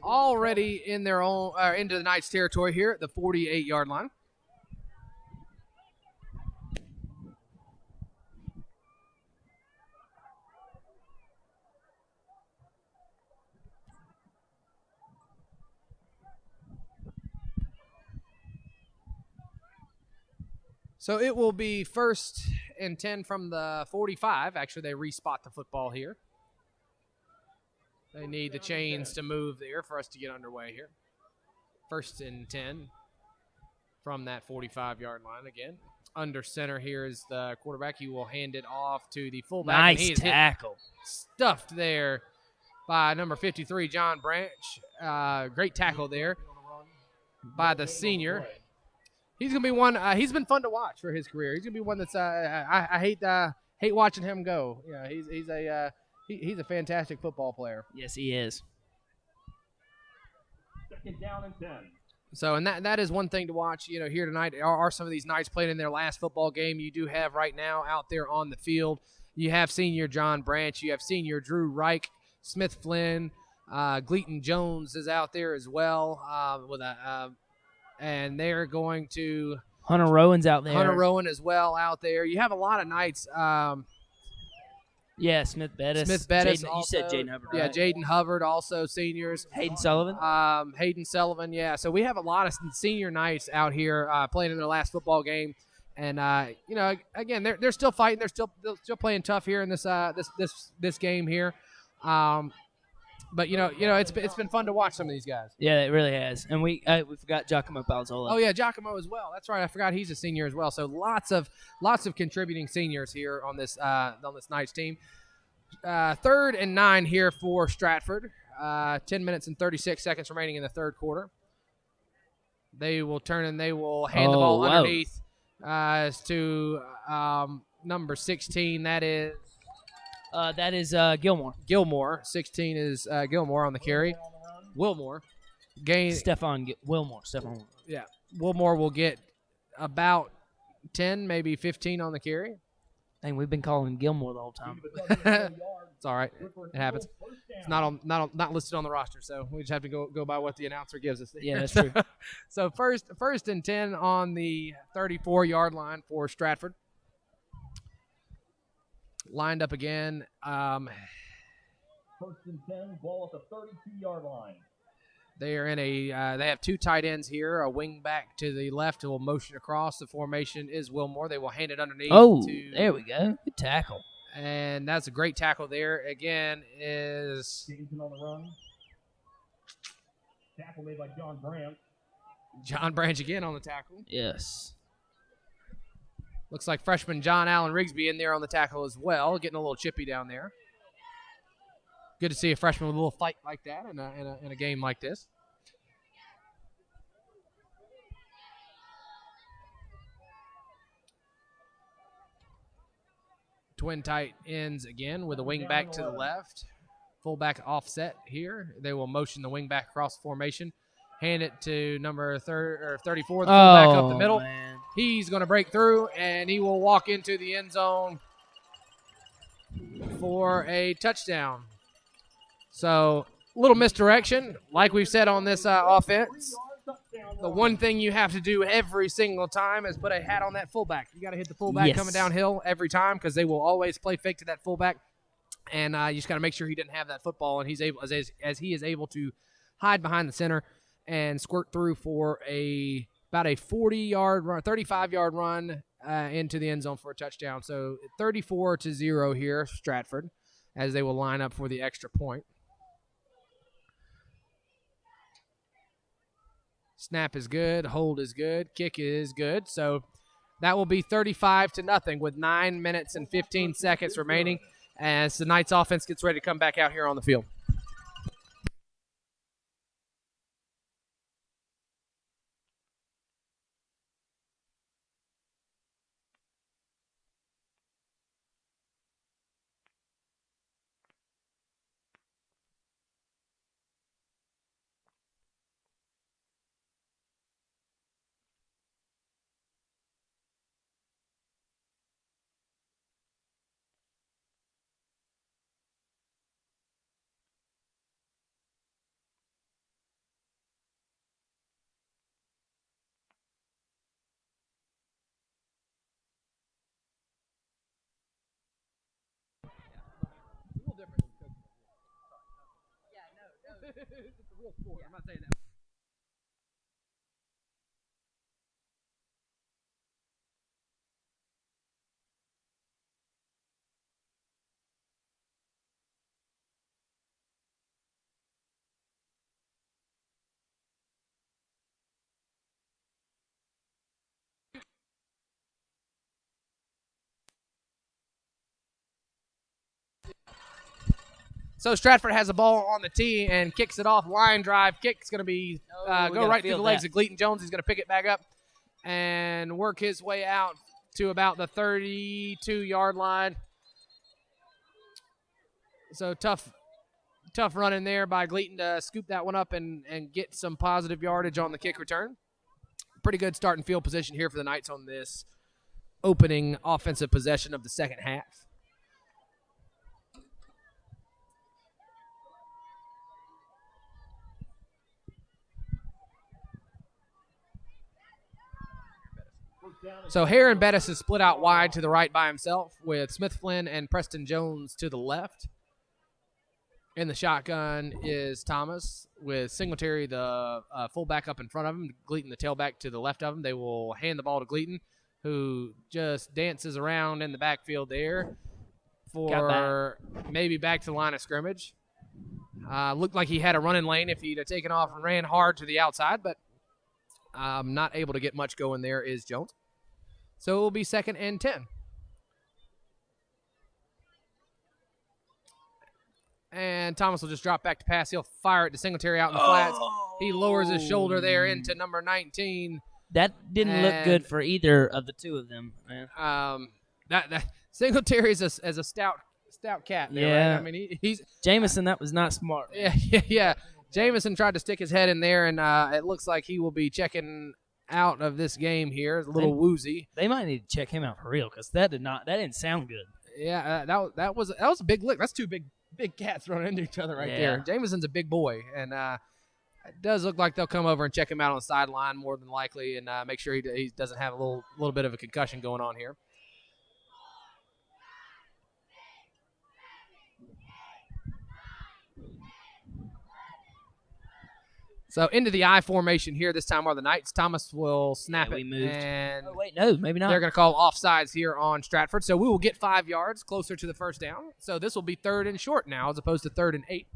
already in their own into the Knights territory here at the 48-yard line. So it will be 1st and 10 from the 45. Actually, they respot the football here. They need the chains to move there for us to get underway here. 1st and 10 from that 45-yard line again. Under center here is the quarterback. He will hand it off to the fullback. Nice tackle. Stuffed there by number 53, John Branch. Great tackle there by the senior. He's gonna be one. He's been fun to watch for his career. He's gonna be one that's. I hate watching him go. Yeah, he's a fantastic football player. Yes, he is. 2nd down and 10. So, and that is one thing to watch, here tonight are some of these Knights playing in their last football game. You do have right now out there on the field, you have senior John Branch, you have senior Drew Reich, Smith Flynn, Gleaton Jones is out there as well, and they're going to Hunter Rowan's out there. Hunter Rowan as well out there. You have a lot of Knights. Yeah, Smith Bettis. Jaden, you said Jaden Hubbard, right? Yeah, Jaden Hubbard also seniors. Hayden Sullivan. Hayden Sullivan, yeah. So we have a lot of senior Knights out here playing in their last football game, and again, they're still fighting. They're still playing tough here in this game here. But it's been fun to watch some of these guys. Yeah, it really has. And we forgot Giacomo Palzola. Oh yeah, Giacomo as well. That's right. I forgot he's a senior as well. So lots of contributing seniors here on this Knights team. 3rd and 9 here for Stratford. 10 minutes and 36 seconds remaining in the third quarter. They will turn and they will hand the ball underneath to number 16. That is Gilmore. Gilmore. 16 is Gilmore on the carry. Wilmore. Wilmore. Yeah. Wilmore will get about 10, maybe 15 on the carry. Dang, we've been calling him Gilmore the whole time. It's all right. It happens. It's not listed on the roster, so we just have to go by what the announcer gives us. Yeah, that's true. So first and 10 on the 34-yard line for Stratford. Lined up again. 1st and 10, ball at the 32-yard line. They are in they have 2 tight ends here. A wing back to the left who will motion across. The formation is Wilmore. They will hand it underneath. Oh, there we go. Good tackle. And that's a great tackle there. Again is Stevenson on the run. Tackle made by John Branch. John Branch again on the tackle. Yes. Looks like freshman John Allen Rigsby in there on the tackle as well, getting a little chippy down there. Good to see a freshman with a little fight like that in a game like this. Twin tight ends again with a wing back to the left. Fullback offset here. They will motion the wing back across the formation. Hand it to number 34, the fullback up the middle. Man. He's going to break through, and he will walk into the end zone for a touchdown. So, a little misdirection. Like we've said on this offense, the one thing you have to do every single time is put a hat on that fullback. You got to hit the fullback coming downhill every time because they will always play fake to that fullback. And you just got to make sure he didn't have that football, and he's able, as he is able to hide behind the center and squirt through for about a 40-yard run, 35-yard run into the end zone for a touchdown. So 34-0 here, Stratford, as they will line up for the extra point. Snap is good, hold is good, kick is good. So that will be 35-0 with 9 minutes and 15 seconds remaining as the Knights offense gets ready to come back out here on the field. It's a real sport. I'm not saying that. So Stratford has a ball on the tee and kicks it off. Line drive kick. It's going to be go right through the legs of Gleaton Jones. He's going to pick it back up and work his way out to about the 32-yard line. So tough tough run in there by Gleaton to scoop that one up and get some positive yardage on the kick return. Pretty good starting field position here for the Knights on this opening offensive possession of the second half. So Heron Bettis is split out wide to the right by himself with Smith Flynn and Preston Jones to the left. In the shotgun is Thomas with Singletary, the fullback, up in front of him. Gleaton, the tailback, to the left of him. They will hand the ball to Gleaton, who just dances around in the backfield there for maybe back to the line of scrimmage. Looked like he had a running lane if he'd have taken off and ran hard to the outside, but not able to get much going there is Jones. So it will be 2nd and 10. And Thomas will just drop back to pass. He'll fire it to Singletary out in the flats. He lowers his shoulder there into number 19. That didn't look good for either of the two of them, man. That Singletary's as a stout cat there, yeah. Right? I mean, he's Jameson, that was not smart. Yeah. Jameson tried to stick his head in there, and it looks like he will be checking out of this game here. A little woozy. They might need to check him out for real, because that didn't sound good. Yeah, that was a big lick. That's two big cats running into each other right there. Jameson's a big boy, and it does look like they'll come over and check him out on the sideline more than likely, and make sure he doesn't have a little bit of a concussion going on here. So into the I formation here this time are the Knights. Thomas will snap it. We moved. And no, maybe not. They're going to call offsides here on Stratford. So we will get 5 yards closer to the first down. So this will be 3rd and short now as opposed to 3rd and 8.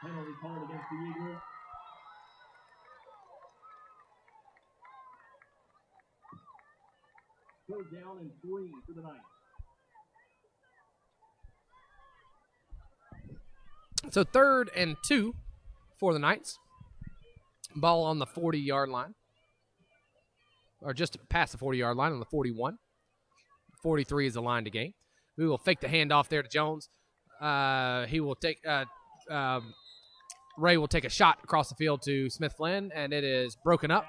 Penalty called against the Eagles. Third down and 3 for the Knights. So 3rd and 2 for the Knights. Ball on the 40-yard line. Or just past the 40-yard line on the 41. 43 is the line to gain. We will fake the handoff there to Jones. He will take Ray will take a shot across the field to Smith Flynn, and it is broken up.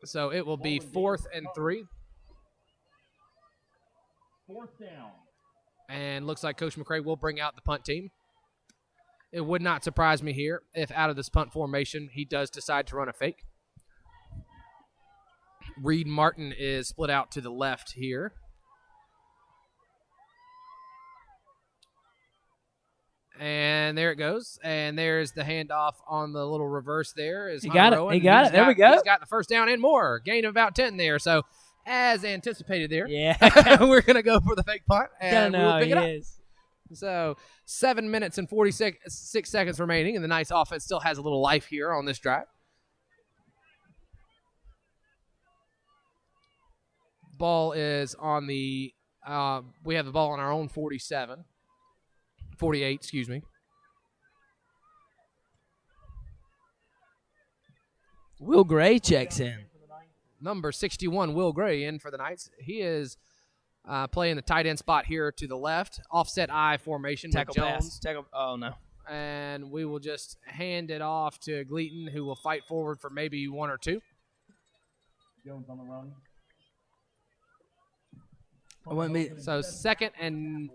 So it will be 4th and 3. 4th down. And looks like Coach McCray will bring out the punt team. It would not surprise me here if out of this punt formation he does decide to run a fake. Reed Martin is split out to the left here. And there it goes. And there's the handoff on the little reverse there. He got it. He got it. There we go. He's got the first down and more. Gain of about 10 there. So as anticipated there, we're going to go for the fake punt. And we'll pick it up. So 7 minutes and 46 seconds remaining. And the Knights offense still has a little life here on this drive. Ball is on the we have the ball on our own 48, excuse me. Will Gray checks in. Number 61, Will Gray, in for the Knights. He is playing the tight end spot here to the left. Offset I formation Tackle with Jones. pass. Tackle. Oh, no. And we will just hand it off to Gleaton, who will fight forward for maybe 1 or 2. Jones on the run. So 2nd and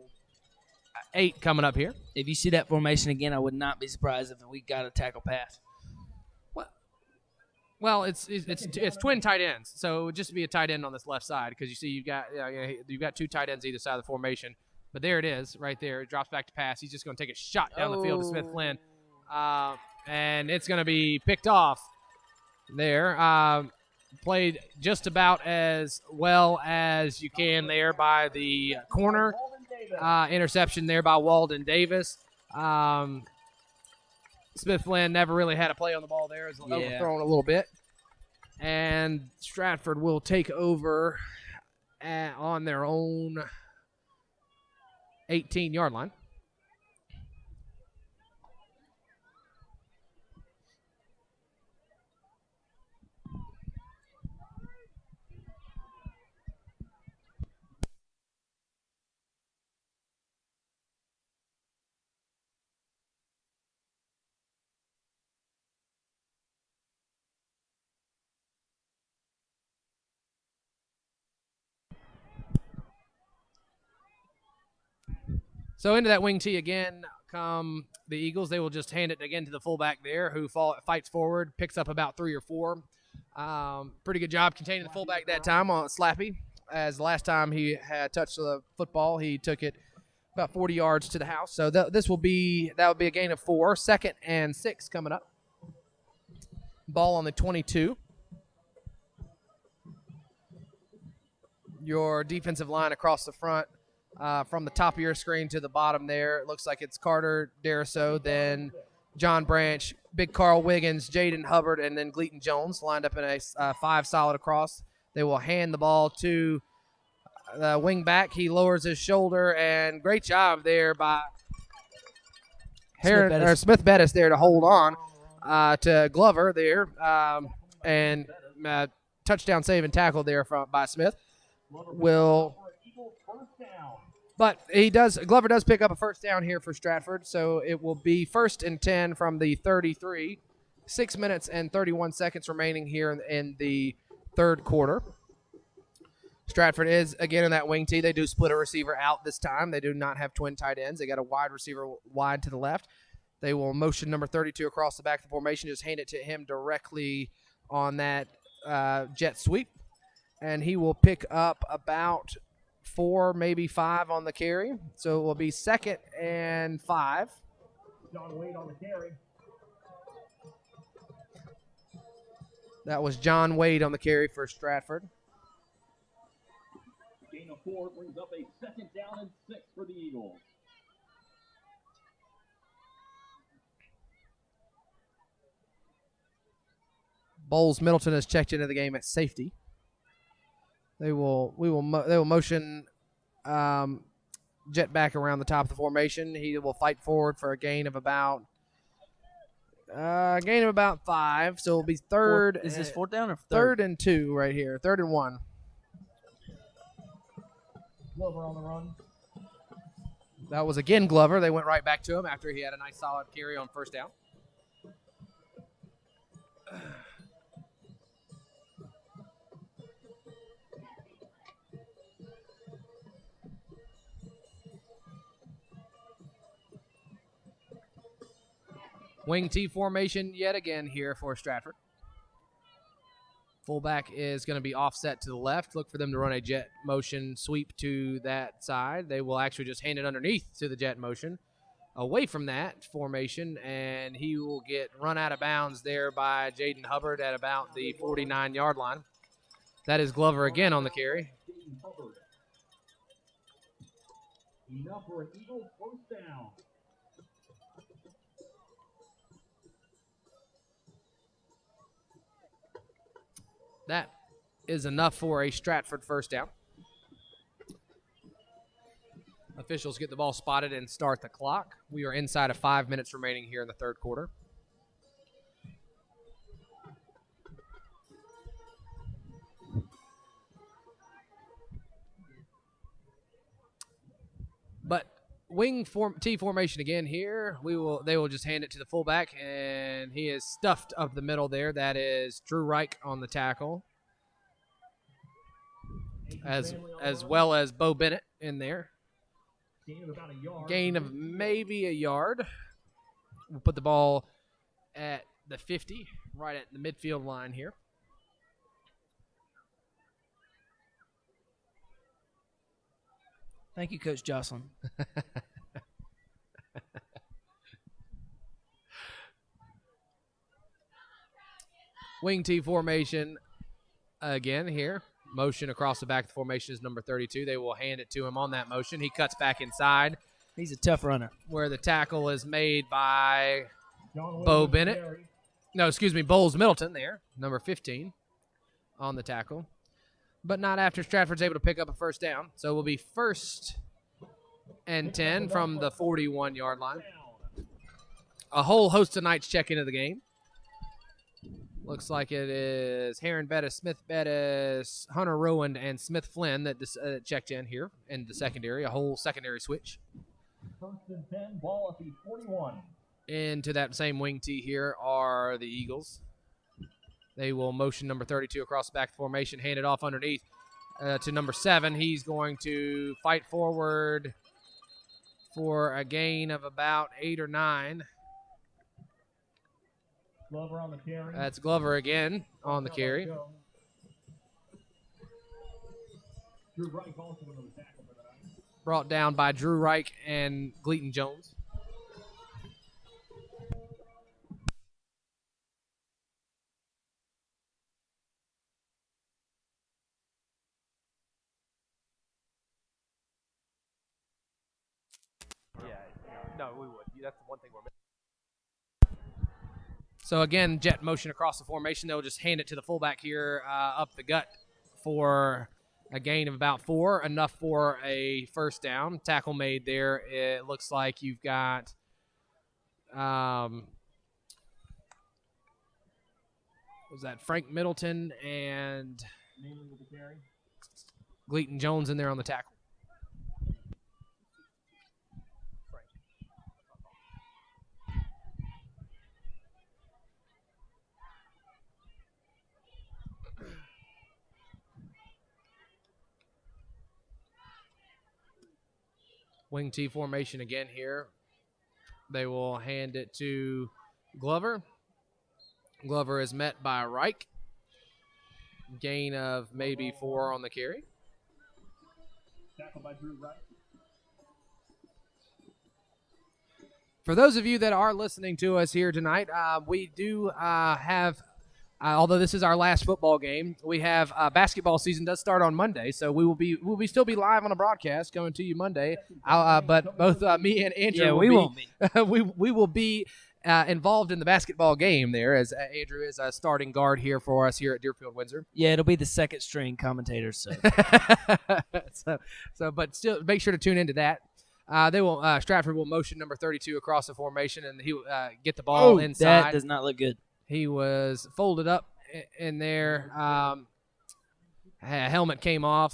8 coming up here. If you see that formation again, I would not be surprised if we got a tackle pass. Well, it's twin tight ends, so it would just be a tight end on this left side because you see you've got 2 tight ends either side of the formation. But there it is, right there. It drops back to pass. He's just going to take a shot down the field to Smith Flynn, and it's going to be picked off there. Played just about as well as you can there by the corner. Interception there by Walden Davis. Smith Flynn never really had a play on the ball there. It was overthrown a little bit. And Stratford will take over on their own 18-yard line. So into that wing tee again come the Eagles. They will just hand it again to the fullback there, who fights forward, picks up about 3 or 4. Pretty good job containing the fullback that time on Slappy. As the last time he had touched the football, he took it about 40 yards to the house. So that would be a gain of 4. 2nd and 6 coming up. Ball on the 22. Your defensive line across the front, from the top of your screen to the bottom there, it looks like it's Carter Deriso, then John Branch, Big Carl Wiggins, Jaden Hubbard, and then Gleaton Jones lined up in a 5 solid across. They will hand the ball to the wing back. He lowers his shoulder, and great job there by Smith Bettis there to hold on to Glover there, and touchdown save and tackle there by Smith. But Glover does pick up a first down here for Stratford, so it will be 1st and 10 from the 33. 6 minutes and 31 seconds remaining here in the third quarter. Stratford is again in that wing tee. They do split a receiver out this time. They do not have twin tight ends. They got a wide receiver wide to the left. They will motion number 32 across the back of the formation, just hand it to him directly on that jet sweep. And he will pick up about 4, maybe 5 on the carry. So it will be 2nd and 5. John Wade on the carry. That was John Wade on the carry for Stratford. Gain of 4 brings up a 2nd down and 6 for the Eagles. Bowles Middleton has checked into the game at safety. They will motion jet back around the top of the formation. He will fight forward for a gain of about 5. So it'll be 3rd. Is this 4th down or 3rd and 2 right here? 3rd and 1. Glover on the run. That was again Glover. They went right back to him after he had a nice solid carry on first down. Wing T formation yet again here for Stratford. Fullback is going to be offset to the left. Look for them to run a jet motion sweep to that side. They will actually just hand it underneath to the jet motion away from that formation, and he will get run out of bounds there by Jaden Hubbard at about the 49-yard line. That is Glover again on the carry. Enough for an Eagles first down. That is enough for a Stratford first down. Officials get the ball spotted and start the clock. We are inside of 5 minutes remaining here in the third quarter. But wing T formation again here. They will just hand it to the fullback, and he is stuffed up the middle there. That is Drew Reich on the tackle, as well as Bo Bennett in there. Gain of maybe a yard. We'll put the ball at the 50, right at the midfield line here. Thank you, Coach Jocelyn. Wing T formation again here. Motion across the back of the formation is number 32. They will hand it to him on that motion. He cuts back inside. He's a tough runner. Where the tackle is made by Bo Bennett. No, excuse me, Bowles Middleton there, number 15 on the tackle. But not after Stratford's able to pick up a first down. So it will be 1st and 10 from the 41-yard line. A whole host of Knights check into the game. Looks like it is Heron Bettis, Smith Bettis, Hunter Rowand, and Smith Flynn that checked in here in the secondary, a whole secondary switch. 1st and 10, ball at the 41. Into that same wing tee here are the Eagles. They will motion number 32 across the back formation, hand it off underneath to number 7. He's going to fight forward for a gain of about 8 or 9. Glover on the carry. That's Glover again on the carry. Drew Wright also on the tackle for the night. Brought down by Drew Reich and Gleaton Jones. No, we would. That's the one thing we're missing. So again, jet motion across the formation. They'll just hand it to the fullback here up the gut for a gain of about 4, enough for a first down. Tackle made there. It looks like you've got was that Frank Middleton and Gleaton Jones in there on the tackle. Wing T formation again here. They will hand it to Glover. Glover is met by Reich. Gain of maybe 4 on the carry. Tackle by Drew Wright. For those of you that are listening to us here tonight, we do have, although this is our last football game, we have basketball season does start on Monday, so we'll still be live on a broadcast coming to you Monday. But both me and Andrew won't be. we will be involved in the basketball game there, as Andrew is a starting guard here for us here at Deerfield, Windsor. Yeah, it'll be the second string commentator. So, but still, make sure to tune into that. Stratford will motion number 32 across the formation, and he will get the ball inside. That does not look good. He was folded up in there. Helmet came off.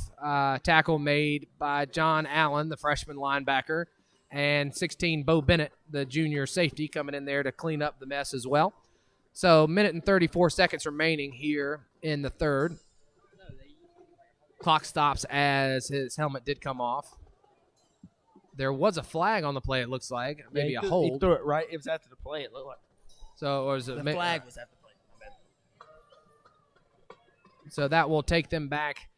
Tackle made by John Allen, the freshman linebacker, and 16, Bo Bennett, the junior safety, coming in there to clean up the mess as well. So, minute and 34 seconds remaining here in the third. Clock stops as his helmet did come off. There was a flag on the play, it looks like. Maybe a hold. He threw it right. It was after the play, it looked like. So, or was it the flag was at the play. So that will take them back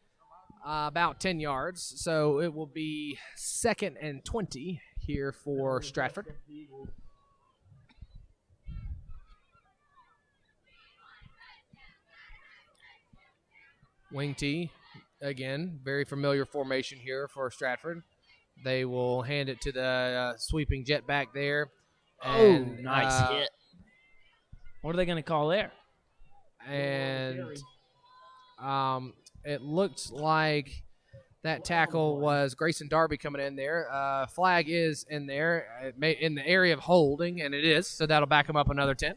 about 10 yards. So it will be 2nd and 20 here for Stratford. Wing T, again, very familiar formation here for Stratford. They will hand it to the sweeping jet back there. And, nice hit. What are they going to call there? And it looked like that tackle was Grayson Darby coming in there. Flag is in there in the area of holding, and it is, so that'll back him up another 10.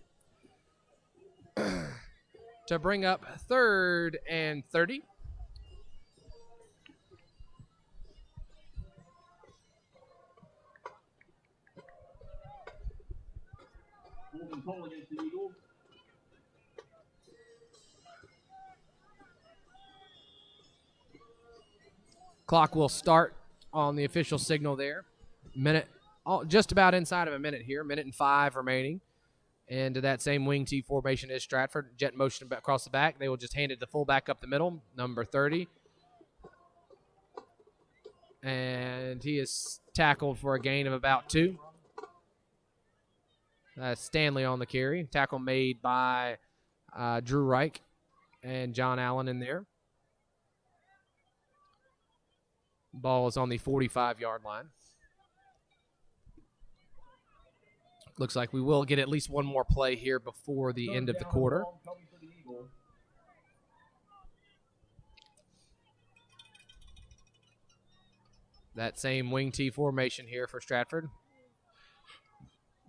To bring up 3rd and 30. Against the Eagles. Clock will start on the official signal there. Just about inside of a minute here. 1:05 remaining. And to that same wing T formation is Stratford. Jet motion across the back. They will just hand it to fullback up the middle, number 30. And he is tackled for a gain of about 2. Stanley on the carry. Tackle made by Drew Reich and John Allen in there. Ball is on the 45-yard line. Looks like we will get at least one more play here before the end of the quarter. That same wing T formation here for Stratford.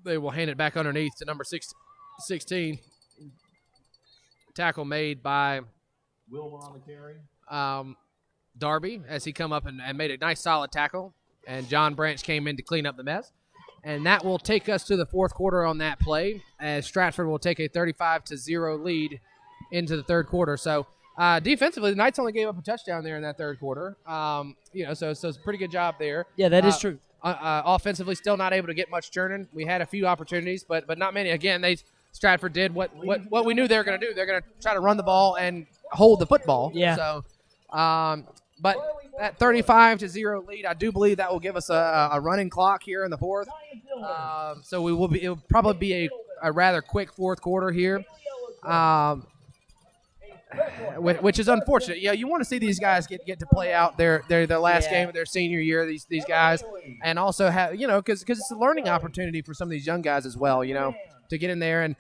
They will hand it back underneath to number 16. Tackle made by Wilmer on the carry. Darby as he come up and made a nice solid tackle. And John Branch came in to clean up the mess. And that will take us to the fourth quarter on that play, as Stratford will take a 35-0 lead into the third quarter. So defensively, the Knights only gave up a touchdown there in that third quarter. So it's a pretty good job there. Yeah, that is true. offensively, still not able to get much churning. We had a few opportunities, but not many. Again, Stratford did what we knew they were going to do. They're going to try to run the ball and hold the football. Yeah. So, but that 35-0 lead, I do believe that will give us a running clock here in the fourth. So it will probably be a rather quick fourth quarter here. Which is unfortunate. You want to see these guys get to play out their last game of their senior year. These guys, and also have because it's a learning opportunity for some of these young guys as well. To get in there and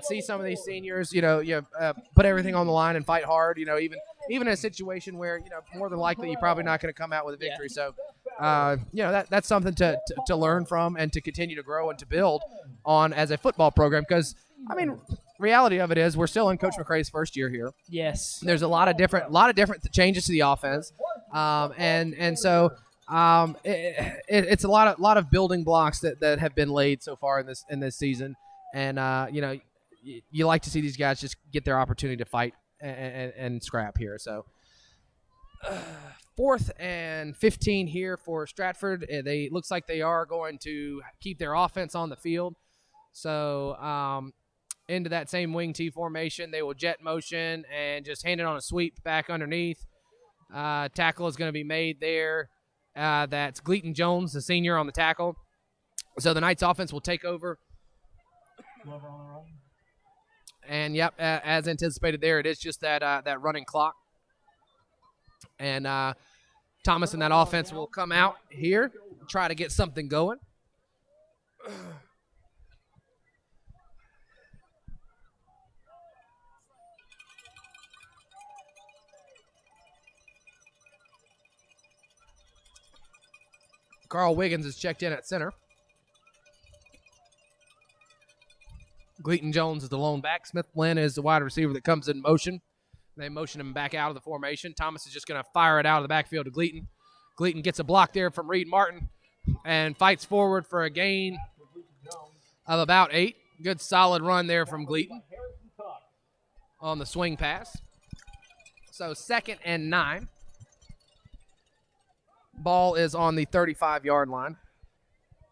see some of these seniors. Put everything on the line and fight hard. Even in a situation where more than likely you're probably not going to come out with a victory. So that's something to learn from and to continue to grow and to build on as a football program. Because reality of it is we're still in Coach McCray's first year here. Yes. There's a lot of different changes to the offense, and so it's a lot of building blocks that have been laid so far in this season, and you like to see these guys just get their opportunity to fight and scrap here. So 4th and 15 here for Stratford. They looks like they are going to keep their offense on the field. So into that same wing T formation, they will jet motion and just hand it on a sweep back underneath. Tackle is going to be made there. That's Gleaton Jones, the senior, on the tackle. So the Knights offense will take over. And, yep, as anticipated there, it is just that running clock. And Thomas and that offense will come out here, try to get something going. Carl Wiggins is checked in at center. Gleaton Jones is the lone back. Smith Flynn is the wide receiver that comes in motion. They motion him back out of the formation. Thomas is just going to fire it out of the backfield to Gleaton. Gleaton gets a block there from Reed Martin and fights forward for a gain of about 8. Good solid run there from Gleaton on the swing pass. So 2nd and 9. Ball is on the 35-yard line.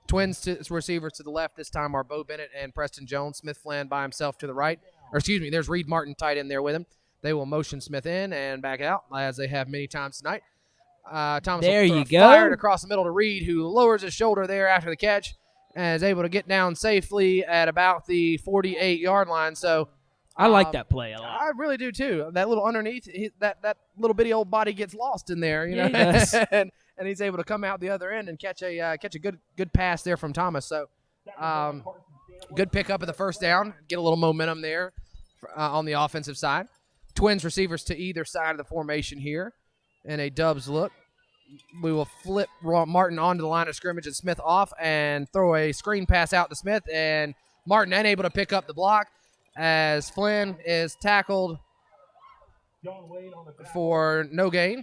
Twins receivers to the left this time are Bo Bennett and Preston Jones. Smith Flynn by himself to the right. There's Reed Martin tight end there with him. They will motion Smith in and back out, as they have many times tonight. Thomas there you go. Fired across the middle to Reed, who lowers his shoulder there after the catch and is able to get down safely at about the 48-yard line. So I like that play a lot. I really do too. That little underneath, that little bitty old body gets lost in there, Yeah, he does. and he's able to come out the other end and catch a good pass there from Thomas. So good pickup of the first down. Get a little momentum there on the offensive side. Twins receivers to either side of the formation here in a Dubs look. We will flip Martin onto the line of scrimmage and Smith off and throw a screen pass out to Smith. And Martin unable to pick up the block as Flynn is tackled for no gain.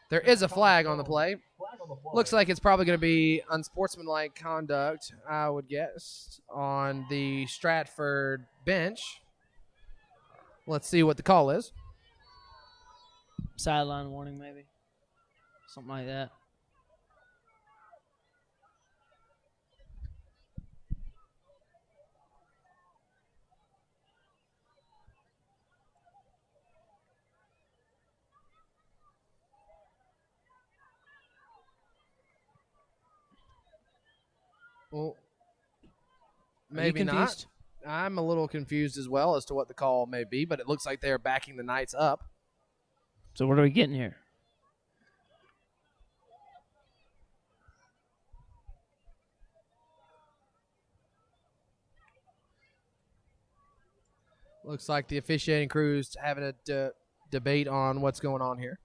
There is a flag on the play. Looks like it's probably going to be unsportsmanlike conduct, I would guess, on the Stratford bench. Let's see what the call is. Sideline warning, maybe. Something like that. Well, maybe not. I'm a little confused as well as to what the call may be, but it looks like they're backing the Knights up. So what are we getting here? Looks like the officiating crew's having a debate on what's going on here.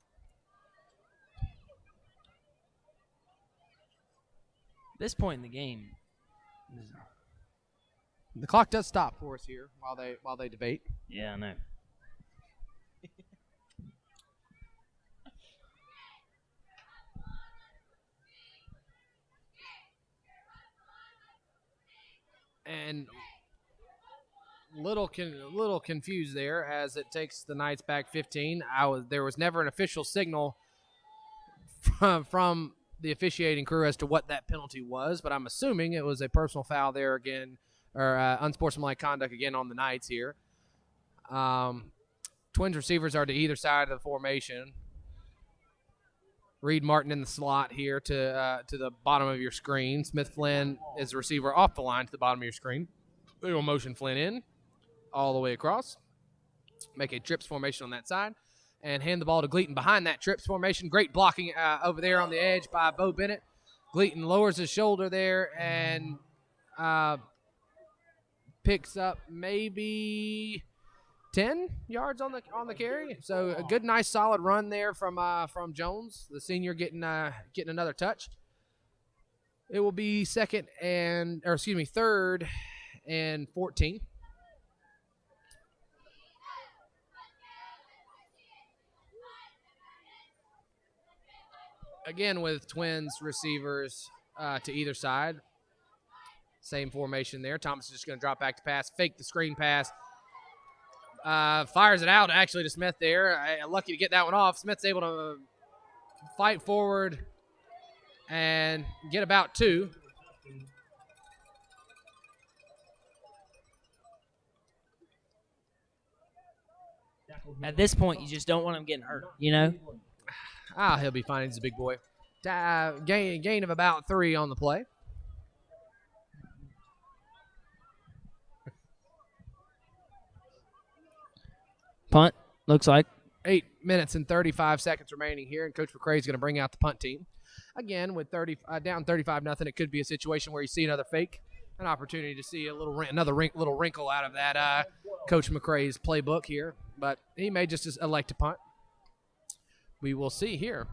At this point in the game, the clock does stop for us here while they debate. Yeah, I know. And little confused there as it takes the Knights back 15. There was never an official signal from the officiating crew as to what that penalty was, but I'm assuming it was a personal foul there again, or unsportsmanlike conduct again on the Knights here. Twins receivers are to either side of the formation. Reed Martin in the slot here to the bottom of your screen. Smith Flynn is the receiver off the line to the bottom of your screen. We will motion Flynn in all the way across. Make a trips formation on that side. And hand the ball to Gleaton behind that trips formation. Great blocking over there on the edge by Bo Bennett. Gleaton lowers his shoulder there and picks up maybe 10 yards on the carry. So a good, nice, solid run there from Jones, the senior, getting another touch. It will be third and 14. Again with Twins receivers to either side. Same formation there. Thomas is just going to drop back to pass, fake the screen pass. Fires it out actually to Smith there. Lucky to get that one off. Smith's able to fight forward and get about 2. At this point, you just don't want him getting hurt, you know? He'll be fine. He's a big boy. Gain of about 3 on the play. Punt, looks like. 8 minutes and 35 seconds remaining here, and Coach McCray is going to bring out the punt team. Again, with down 35-0, it could be a situation where you see another fake, an opportunity to see another little wrinkle out of that Coach McCray's playbook here, but he may just elect to punt. We will see here.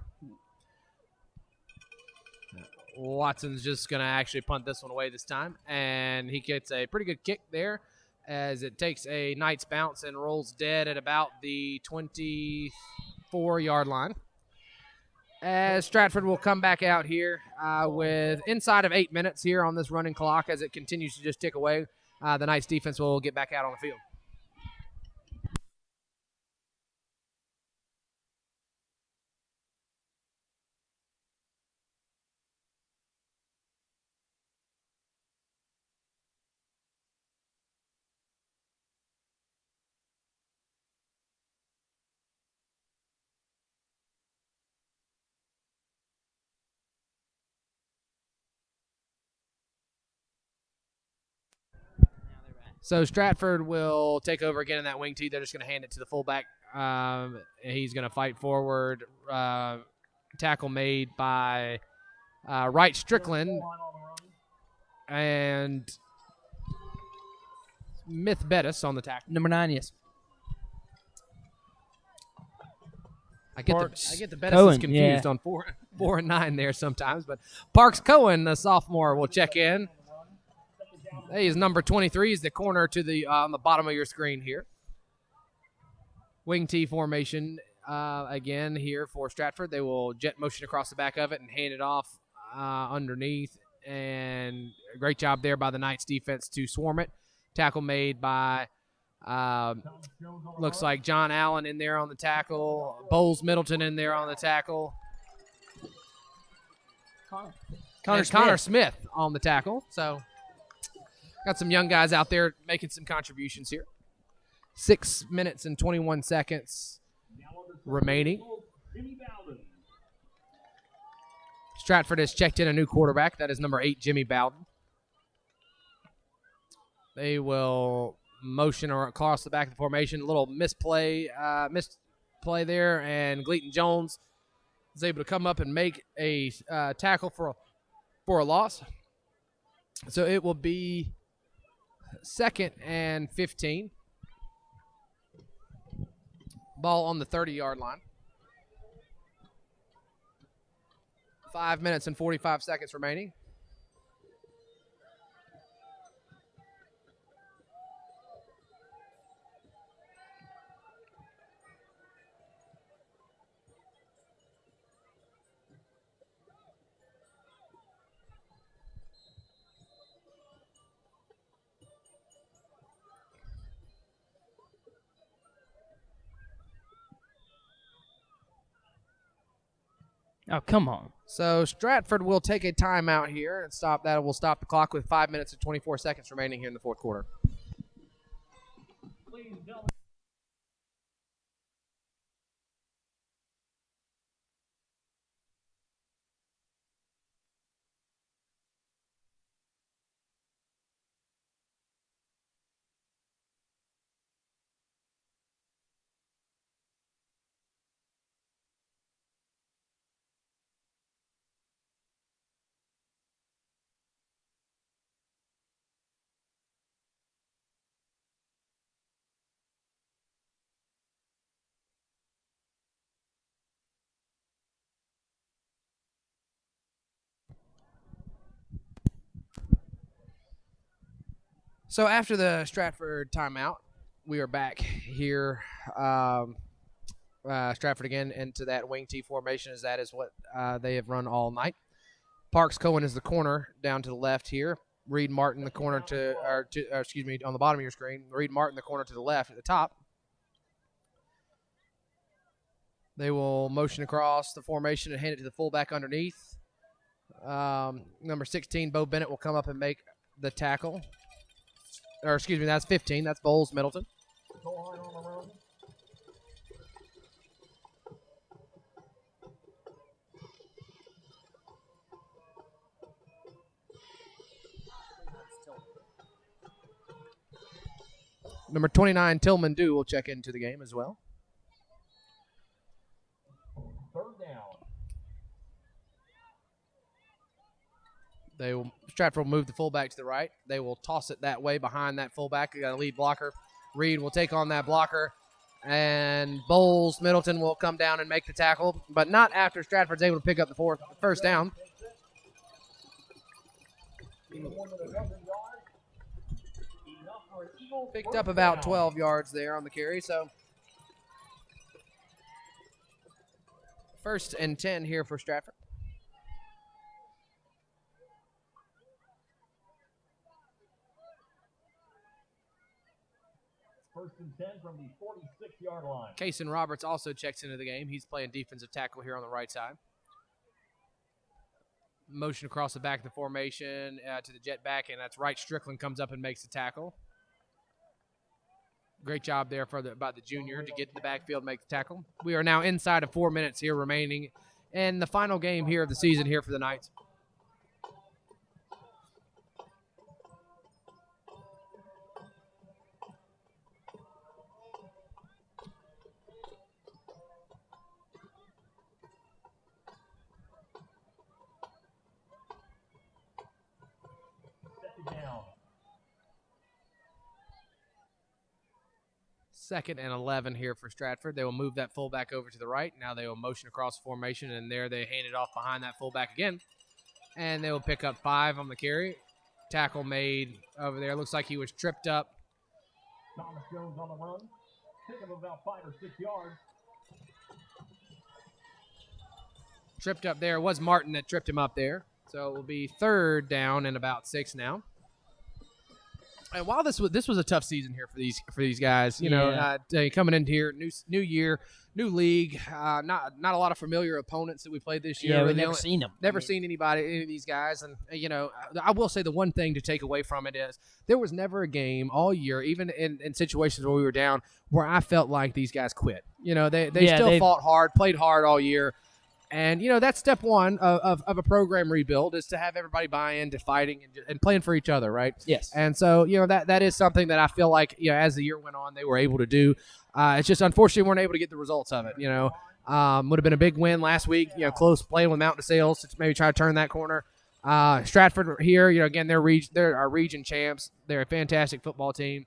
Watson's just going to actually punt this one away this time, and he gets a pretty good kick there as it takes a Knights bounce and rolls dead at about the 24-yard line. As Stratford will come back out here with inside of 8 minutes here on this running clock as it continues to just tick away. The Knights defense will get back out on the field. So Stratford will take over again in that wing tee. They're just going to hand it to the fullback. He's going to fight forward. Tackle made by Wright Strickland and Smith Bettis on the tackle. Number 9, yes. I get the Bettis confused on 4 and 9 there sometimes, but Parks Cohen, the sophomore, will check in. He is number 23. He's the corner to the on the bottom of your screen here. Wing T formation again here for Stratford. They will jet motion across the back of it and hand it off underneath. And a great job there by the Knights defense to swarm it. Tackle made by looks like John Allen in there on the tackle. Bowles Middleton in there on the tackle. Connor Smith on the tackle. So got some young guys out there making some contributions here. 6 minutes and 21 seconds remaining. Stratford has checked in a new quarterback. That is number 8, Jimmy Bowden. They will motion across the back of the formation. A little misplay there, and Gleaton Jones is able to come up and make a tackle for a loss. So it will be 2nd and 15. Ball on the 30-yard line. 5 minutes and 45 seconds remaining. Oh, come on. So Stratford will take a timeout here and stop that. Will stop the clock with 5 minutes and 24 seconds remaining here in the fourth quarter. Please, gentlemen. So after the Stratford timeout, we are back here. Stratford again into that wing T formation, as that is what they have run all night. Parks Cohen is the corner down to the left here. Reed Martin the corner on the bottom of your screen. Reed Martin the corner to the left at the top. They will motion across the formation and hand it to the fullback underneath. Number 16, Bo Bennett, will come up and make the tackle. Or excuse me, that's 15. That's Bowles Middleton. Number 29, Tillman Dew, will check into the game as well. Third down. Stratford will move the fullback to the right. They will toss it that way behind that fullback. They got a lead blocker. Reed will take on that blocker. And Bowles Middleton will come down and make the tackle, but not after Stratford's able to pick up the first down. Picked up about 12 yards there on the carry, so first and 10 here for Stratford. First and 10 from the 46-yard line. Kason Roberts also checks into the game. He's playing defensive tackle here on the right side. Motion across the back of the formation to the jet back, and that's right. Strickland comes up and makes the tackle. Great job there by the junior to get in the backfield and make the tackle. We are now inside of 4 minutes here remaining in the final game here of the season here for the Knights. Down. Second and 11 here for Stratford. They will move that fullback over to the right. Now they will motion across the formation, and there they hand it off behind that fullback again. And they will pick up 5 on the carry. Tackle made over there. Looks like he was tripped up. Thomas Jones on the run. Pick up about 5 or 6 yards. Tripped up there. It was Martin that tripped him up there. So it will be third down and about 6 now. And while this was a tough season here for these guys, you know, coming in here, new year, new league, not a lot of familiar opponents that we played this year. Yeah, we've never seen them. Never seen any of these guys, and you know, I will say the one thing to take away from it is there was never a game all year, even in situations where we were down, where I felt like these guys quit. You know, they still fought hard, played hard all year. And, you know, that's step one of a program rebuild, is to have everybody buy into fighting and playing for each other, right? Yes. And so, you know, that is something that I feel like, you know, as the year went on, they were able to do. It's just unfortunately we weren't able to get the results of it, you know. Would have been a big win last week, you know, close playing with Mountain DeSales to maybe try to turn that corner. Stratford here, you know, again, they're our region champs. They're a fantastic football team.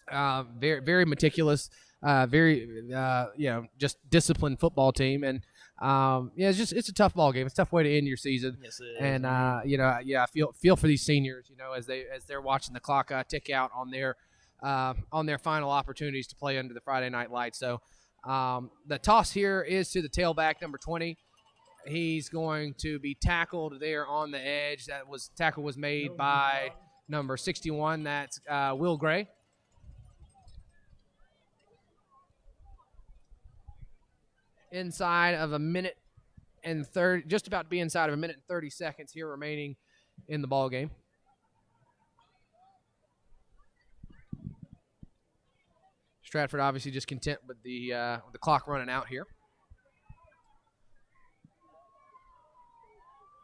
Very, very meticulous, very, you know, just disciplined football team. And, it's a tough ball game. It's a tough way to end your season. Yes, it is. And I feel for these seniors, you know, as they're watching the clock tick out on their final opportunities to play under the Friday night lights. So the toss here is to the tailback, number 20. He's going to be tackled there on the edge. Tackle was made by number 61. That's Will Gray. Inside of a minute and third, just about to be inside of a minute and 30 seconds here remaining in the ball game. Stratford obviously just content with the clock running out here.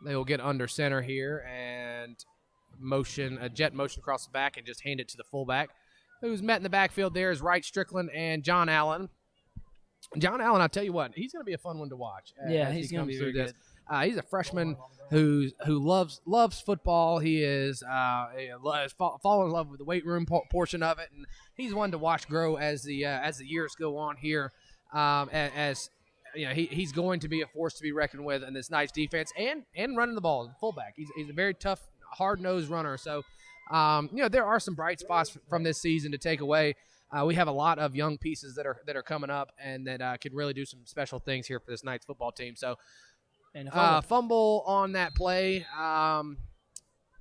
They will get under center here and a jet motion across the back and just hand it to the fullback. Who's met in the backfield there is Wright Strickland and John Allen. John Allen, I'll tell you what, he's going to be a fun one to watch. Yeah, he's going to be very good. He's a freshman who loves football. He is fallen in love with the weight room portion of it, and he's one to watch grow as the years go on here. As you know, he's going to be a force to be reckoned with in this nice defense and running the ball. Fullback, he's a very tough, hard-nosed runner. So, there are some bright spots from this season to take away. We have a lot of young pieces that are coming up and that could really do some special things here for this Knights football team. So, and fumble on that play.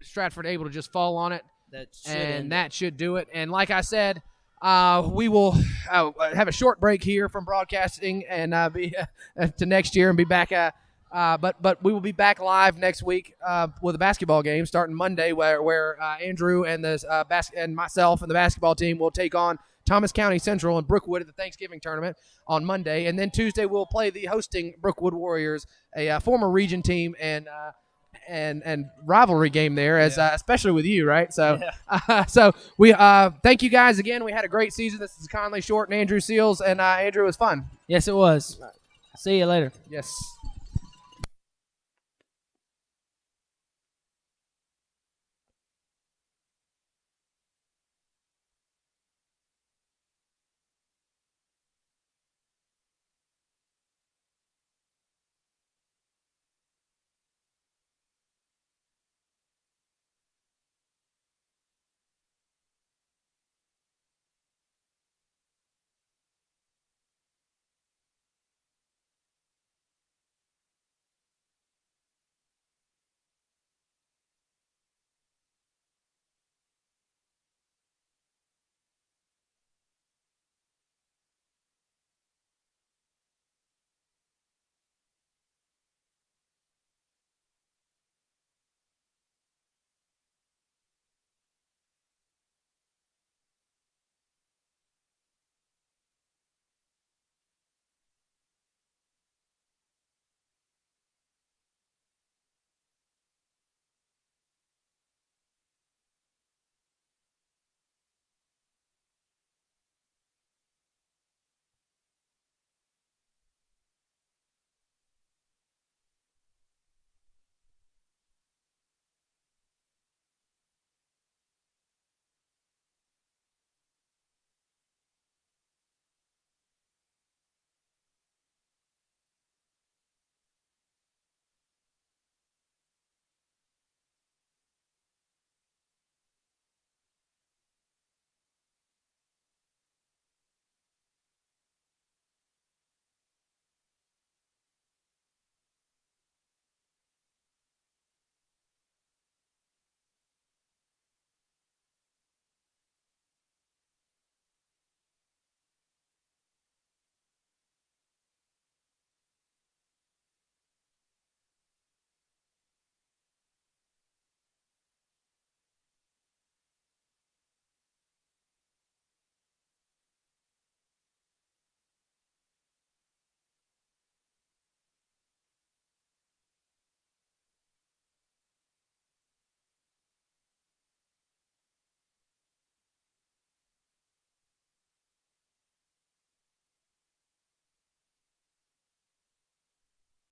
Stratford able to just fall on it. That should do it. And like I said, we will have a short break here from broadcasting and be to next year and be back. But we will be back live next week with a basketball game starting Monday, where Andrew and and myself and the basketball team will take on Thomas County Central and Brookwood at the Thanksgiving tournament on Monday, and then Tuesday we'll play the hosting Brookwood Warriors, a former region team and rivalry game there, especially with you, right? So, so we thank you guys again. We had a great season. This is Conley Short and Andrew Seals, and Andrew, was fun. Yes, it was. See you later. Yes.